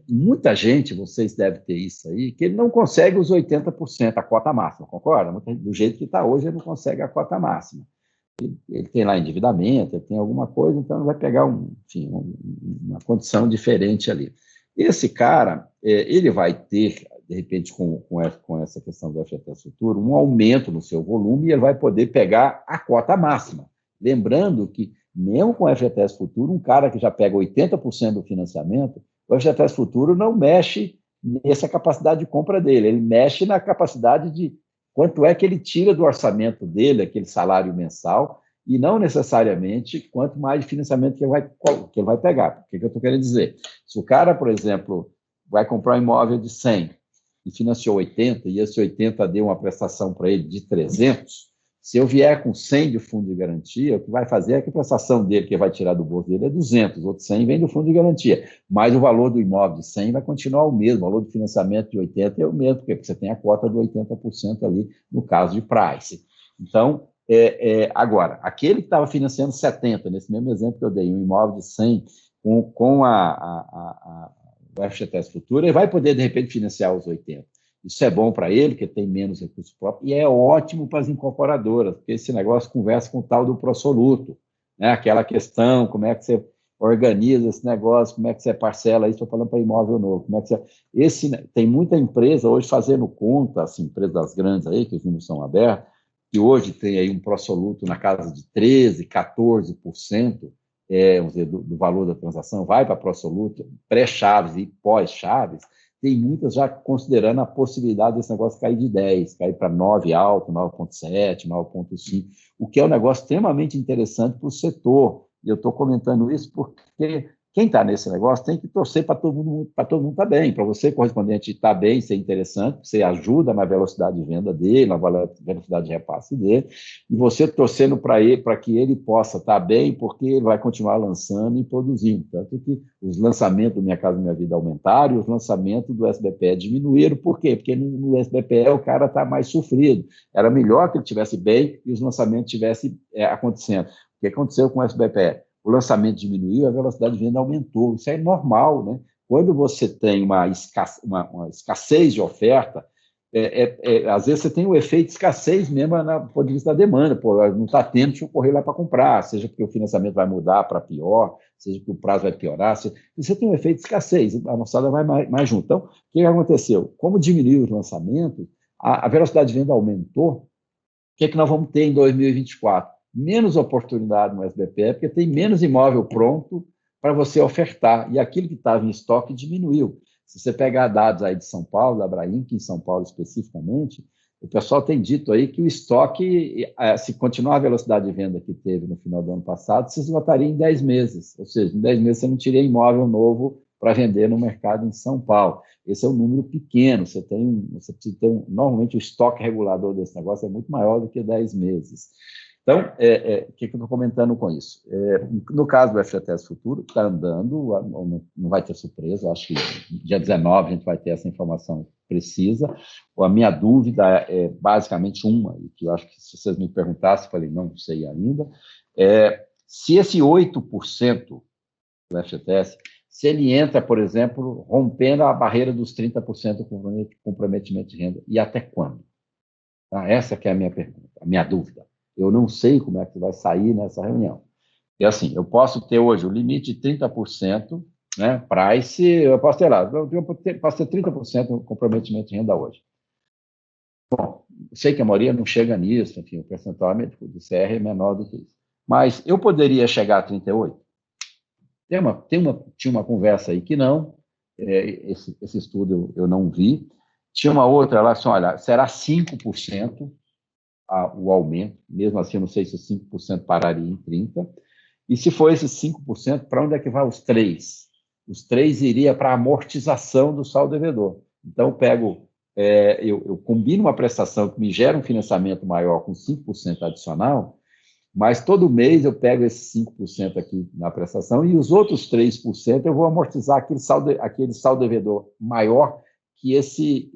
muita gente, vocês devem ter isso aí, que ele não consegue os 80%, a cota máxima, concorda? Do jeito que está hoje, ele não consegue a cota máxima. Ele tem lá endividamento, ele tem alguma coisa, então ele vai pegar uma condição diferente ali. Esse cara, ele vai ter, de repente, com essa questão do FGTS Futuro, um aumento no seu volume e ele vai poder pegar a cota máxima. Lembrando que mesmo com o FGTS Futuro, um cara que já pega 80% do financiamento, o FGTS Futuro não mexe nessa capacidade de compra dele, ele mexe na capacidade de quanto é que ele tira do orçamento dele, aquele salário mensal, e não necessariamente quanto mais de financiamento que ele vai pegar. O que eu estou querendo dizer? Se o cara, por exemplo, vai comprar um imóvel de 100 e financiou 80, e esse 80 deu uma prestação para ele de 300, se eu vier com 100 de fundo de garantia, o que vai fazer é que a prestação dele, que vai tirar do bolso dele, é 200, outros 100 vem do fundo de garantia. Mas o valor do imóvel de 100 vai continuar o mesmo, o valor do financiamento de 80 é o mesmo, porque você tem a cota do 80% ali, no caso de price. Então, agora, aquele que estava financiando 70, nesse mesmo exemplo que eu dei, um imóvel de 100, com o FGTS Futuro, ele vai poder, de repente, financiar os 80. Isso é bom para ele, porque tem menos recursos próprios, e é ótimo para as incorporadoras, porque esse negócio conversa com o tal do pró-soluto, né? Aquela questão, como é que você organiza esse negócio, como é que você parcela isso, estou falando para imóvel novo, como é que você... Tem muita empresa hoje fazendo conta, assim, empresas grandes aí, que os números são abertos, que hoje tem aí um pró-soluto na casa de 13%, 14%, vamos dizer, do valor da transação, vai para pró-soluto, pré-chaves e pós-chaves, tem muitas já considerando a possibilidade desse negócio cair de 10, cair para 9 alto, 9,7, 9,5, o que é um negócio extremamente interessante para o setor. E eu estou comentando isso porque quem está nesse negócio tem que torcer para todo mundo estar bem. Para você, correspondente, estar bem, ser interessante, você ajuda na velocidade de venda dele, na velocidade de repasse dele, e você torcendo para que ele possa estar bem, porque ele vai continuar lançando e produzindo. Tanto que os lançamentos do Minha Casa Minha Vida aumentaram e os lançamentos do SBPE diminuíram. Por quê? Porque no SBPE o cara está mais sofrido. Era melhor que ele estivesse bem e os lançamentos estivessem acontecendo. O que aconteceu com o SBPE? O lançamento diminuiu, a velocidade de venda aumentou. Isso é normal, né? Quando você tem uma escassez de oferta, às vezes você tem o efeito de escassez mesmo do ponto de vista da demanda. Pô, não está tendo, deixa eu correr lá para comprar, seja porque o financiamento vai mudar para pior, seja porque o prazo vai piorar. Você tem um efeito de escassez, a moçada vai mais junto. Então, o que aconteceu? Como diminuiu os lançamentos, a velocidade de venda aumentou. O que nós vamos ter em 2024? Menos oportunidade no SBPE, porque tem menos imóvel pronto para você ofertar, e aquilo que estava em estoque diminuiu. Se você pegar dados aí de São Paulo, da Abraim, que em São Paulo especificamente, o pessoal tem dito aí que o estoque, se continuar a velocidade de venda que teve no final do ano passado, se esgotaria em 10 meses, ou seja, em 10 meses você não teria imóvel novo para vender no mercado em São Paulo. Esse é um número pequeno, você precisa ter normalmente o estoque regulador desse negócio é muito maior do que 10 meses. Então, o que eu estou comentando com isso? No caso do FGTS Futuro, está andando, não vai ter surpresa, acho que dia 19 a gente vai ter essa informação precisa. A minha dúvida é basicamente uma, que eu acho que se vocês me perguntassem, eu falei, não sei ainda, se esse 8% do FGTS, se ele entra, por exemplo, rompendo a barreira dos 30% do comprometimento de renda, e até quando? Tá? Essa que é a minha pergunta, a minha dúvida. Eu não sei como é que vai sair nessa reunião. E assim, eu posso ter hoje o limite de 30%, né, price, eu posso ter lá, posso ter 30% no comprometimento de renda hoje. Bom, sei que a maioria não chega nisso, enfim, o percentual do CR é menor do que isso. Mas eu poderia chegar a 38%? Tinha uma conversa aí que não, esse estudo eu não vi. Tinha uma outra lá, assim, olha, será 5%, o aumento, mesmo assim, eu não sei se 5% pararia em 30%, e se for esses 5%, para onde é que vai os 3%? Os 3% iria para a amortização do saldo devedor. Então, eu combino uma prestação que me gera um financiamento maior com 5% adicional, mas todo mês eu pego esses 5% aqui na prestação e os outros 3% eu vou amortizar aquele saldo devedor maior que esse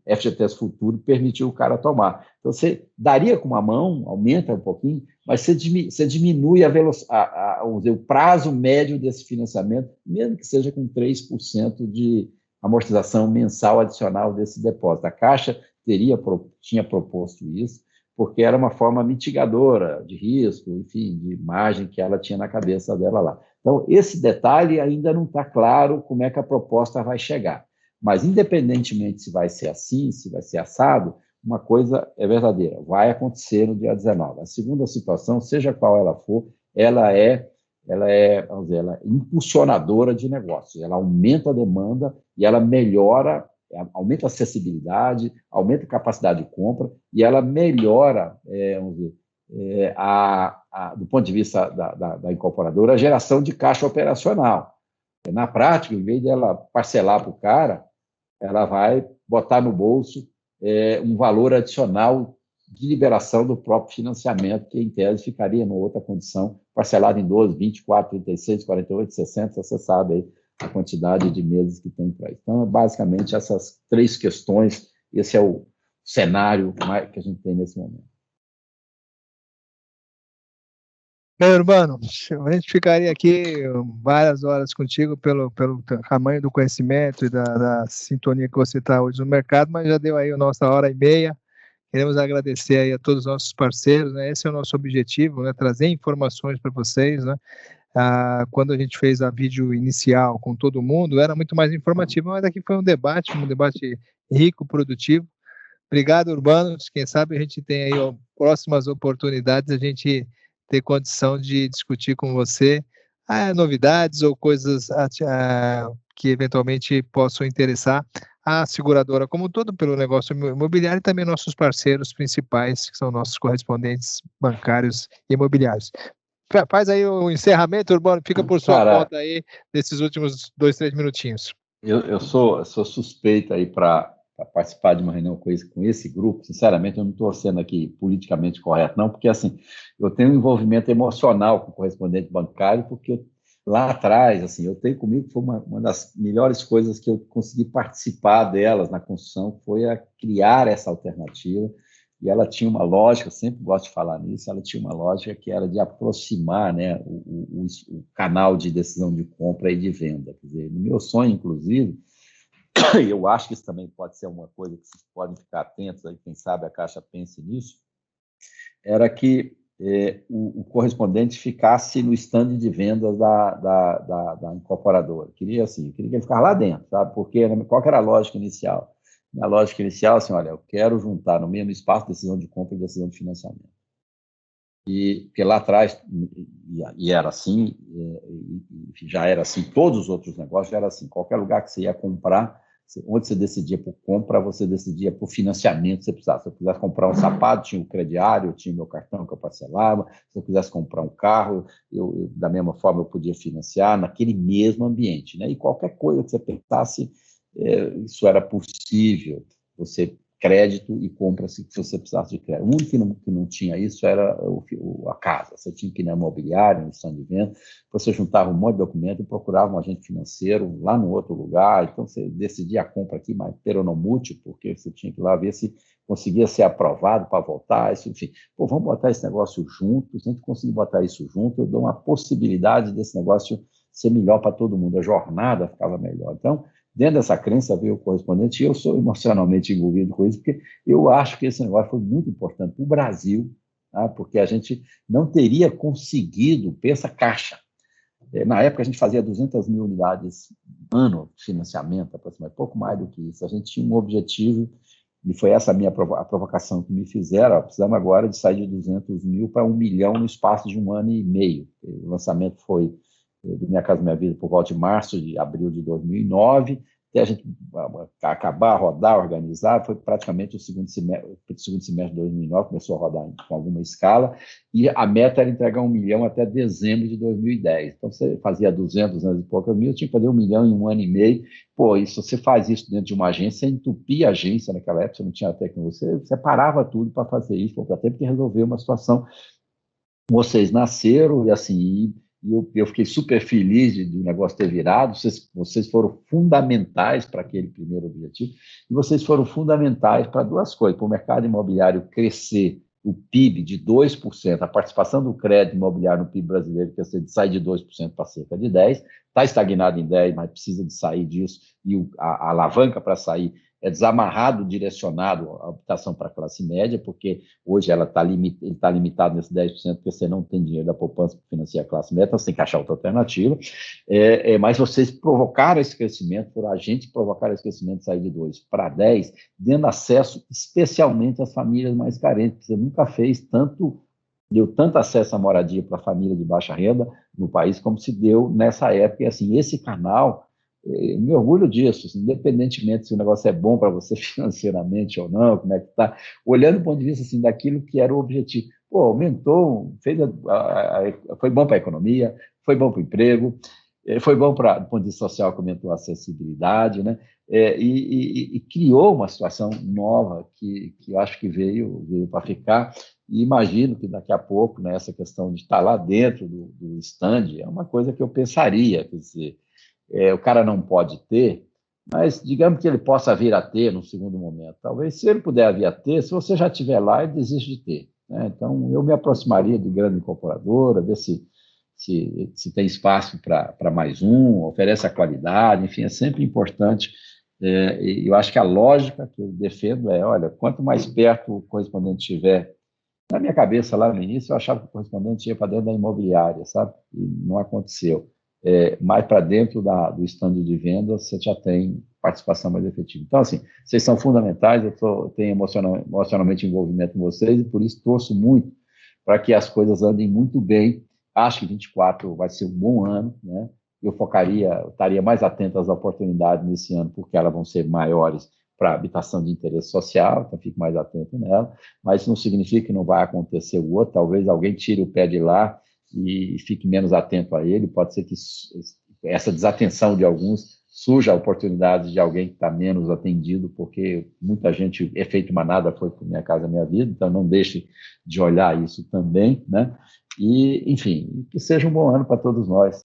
FGTS Futuro permitiu o cara tomar. Então, você daria com uma mão, aumenta um pouquinho, mas você diminui o prazo médio desse financiamento, mesmo que seja com 3% de amortização mensal adicional desse depósito. A Caixa tinha proposto isso, porque era uma forma mitigadora de risco, enfim, de margem que ela tinha na cabeça dela lá. Então, esse detalhe ainda não está claro como é que a proposta vai chegar. Mas, independentemente se vai ser assim, se vai ser assado, uma coisa é verdadeira, vai acontecer no dia 19. A segunda situação, seja qual ela for, ela é impulsionadora de negócios, ela aumenta a demanda e ela melhora, aumenta a acessibilidade, aumenta a capacidade de compra e ela melhora, do ponto de vista da incorporadora, a geração de caixa operacional. Na prática, em vez de ela parcelar para o cara, ela vai botar no bolso um valor adicional de liberação do próprio financiamento, que em tese ficaria em outra condição, parcelado em 12, 24, 36, 48, 60, você sabe aí a quantidade de meses que tem para isso. Então, basicamente, essas 3 questões, esse é o cenário que a gente tem nesse momento. Urbano, a gente ficaria aqui várias horas contigo pelo tamanho do conhecimento e da sintonia que você está hoje no mercado, mas já deu aí a nossa hora e meia. Queremos agradecer aí a todos os nossos parceiros, né? Esse é o nosso objetivo, né? Trazer informações para vocês, né? Quando a gente fez a vídeo inicial com todo mundo, era muito mais informativo, mas aqui foi um debate rico, produtivo. Obrigado, Urbanos. Quem sabe a gente tem aí próximas oportunidades, a gente ter condição de discutir com você novidades ou coisas que eventualmente possam interessar a seguradora como um todo pelo negócio imobiliário e também nossos parceiros principais, que são nossos correspondentes bancários e imobiliários. Faz aí o encerramento, Urbano, fica por sua conta aí, desses últimos 2, 3 minutinhos. Eu sou suspeito aí para participar de uma reunião com esse grupo. Sinceramente, eu não estou sendo aqui politicamente correto, não, porque assim, eu tenho um envolvimento emocional com o correspondente bancário, porque lá atrás, assim, eu tenho comigo, foi uma das melhores coisas que eu consegui participar delas na construção, foi a criar essa alternativa, e ela tinha uma lógica, eu sempre gosto de falar nisso, ela tinha uma lógica que era de aproximar, né, o canal de decisão de compra e de venda. Quer dizer, no meu sonho, inclusive, eu acho que isso também pode ser uma coisa que vocês podem ficar atentos, aí, quem sabe a Caixa pense nisso, era que o correspondente ficasse no stand de vendas da incorporadora. Queria que ele ficasse lá dentro, sabe? Porque qual que era a lógica inicial? A lógica inicial, assim, olha, eu quero juntar no mesmo espaço decisão de compra e decisão de financiamento. E porque lá atrás, e era assim, já era assim, todos os outros negócios já era assim, qualquer lugar que você ia comprar, onde você decidia por compra, você decidia por financiamento, você precisava. Se eu quisesse comprar um sapato, tinha o crediário, tinha o meu cartão que eu parcelava. Se eu quisesse comprar um carro, da mesma forma eu podia financiar naquele mesmo ambiente, né? E qualquer coisa que você pensasse, isso era possível, você crédito e compra se você precisasse de crédito. O único que não tinha isso era a casa. Você tinha que ir na imobiliária, no stand de venda, você juntava um monte de documento e procurava um agente financeiro lá no outro lugar, então você decidia a compra aqui, mas peronomútil, porque você tinha que ir lá ver se conseguia ser aprovado para voltar, isso, enfim. Pô, vamos botar esse negócio junto, se a gente conseguir botar isso junto, eu dou uma possibilidade desse negócio ser melhor para todo mundo, a jornada ficava melhor. Então, dentro dessa crença veio o correspondente, e eu sou emocionalmente envolvido com isso, porque eu acho que esse negócio foi muito importante para o Brasil, tá? Porque a gente não teria conseguido, pensa Caixa. Na época, a gente fazia 200 mil unidades ano de financiamento, aproximadamente, pouco mais do que isso. A gente tinha um objetivo, e foi essa a provocação que me fizeram, precisamos agora de sair de 200 mil para 1 milhão no espaço de 1 ano e meio. O lançamento foi do Minha Casa Minha Vida por volta de março, de abril de 2009, até a gente acabar, rodar, organizar, foi praticamente o segundo semestre de 2009, começou a rodar com alguma escala, e a meta era entregar 1 milhão até dezembro de 2010. Então, você fazia 200 e poucas mil, tinha que fazer 1 milhão em 1 ano e meio. Pô, e se você faz isso dentro de uma agência, você entupia a agência naquela época, você não tinha tecnologia, você parava tudo para fazer isso, até porque resolver uma situação. Vocês nasceram, e assim, eu fiquei super feliz de o negócio ter virado. Vocês foram fundamentais para aquele primeiro objetivo, e vocês foram fundamentais para duas coisas: para o mercado imobiliário crescer, o PIB de 2%, a participação do crédito imobiliário no PIB brasileiro, que sai de 2% para cerca de 10%, está estagnado em 10%, mas precisa de sair disso, e a alavanca para sair é desamarrado, direcionado a habitação para a classe média, porque hoje ele está limitado nesse 10%, porque você não tem dinheiro da poupança para financiar a classe média, então você tem que achar outra alternativa. Mas vocês provocaram esse crescimento, foram agentes que provocaram esse crescimento, sair de 2 para 10, dando acesso especialmente às famílias mais carentes. Você nunca deu tanto acesso à moradia para a família de baixa renda no país como se deu nessa época. E assim, esse canal, me orgulho disso, assim, independentemente se o negócio é bom para você financeiramente ou não, como é que está, olhando do ponto de vista assim, daquilo que era o objetivo. Pô, aumentou, foi bom para a economia, foi bom para o emprego, foi bom do ponto de vista social, que aumentou a acessibilidade, né? E criou uma situação nova que eu acho que veio para ficar, e imagino que daqui a pouco, né, essa questão de estar lá dentro do stand é uma coisa que eu pensaria, quer dizer, o cara não pode ter, mas digamos que ele possa vir a ter no segundo momento. Talvez, se ele puder vir a ter, se você já estiver lá, ele desiste de ter. né? Então, eu me aproximaria de grande incorporadora, ver se tem espaço para mais um, oferece a qualidade, enfim, é sempre importante. Eu acho que a lógica que eu defendo olha, quanto mais perto o correspondente estiver, na minha cabeça, lá no início, eu achava que o correspondente ia para dentro da imobiliária, sabe? E não aconteceu. Mais para dentro do stand de venda, você já tem participação mais efetiva. Então, assim, vocês são fundamentais, eu tenho emocionalmente envolvimento com vocês, e por isso torço muito para que as coisas andem muito bem. Acho que 24 vai ser um bom ano, né? Eu estaria mais atento às oportunidades nesse ano, porque elas vão ser maiores para habitação de interesse social, então fico mais atento nela, mas isso não significa que não vai acontecer o outro, talvez alguém tire o pé de lá e fique menos atento a ele, pode ser que essa desatenção de alguns surja a oportunidade de alguém que está menos atendido, porque muita gente, efeito manada, foi por Minha Casa Minha Vida, então não deixe de olhar isso também, né? E, enfim, que seja um bom ano para todos nós.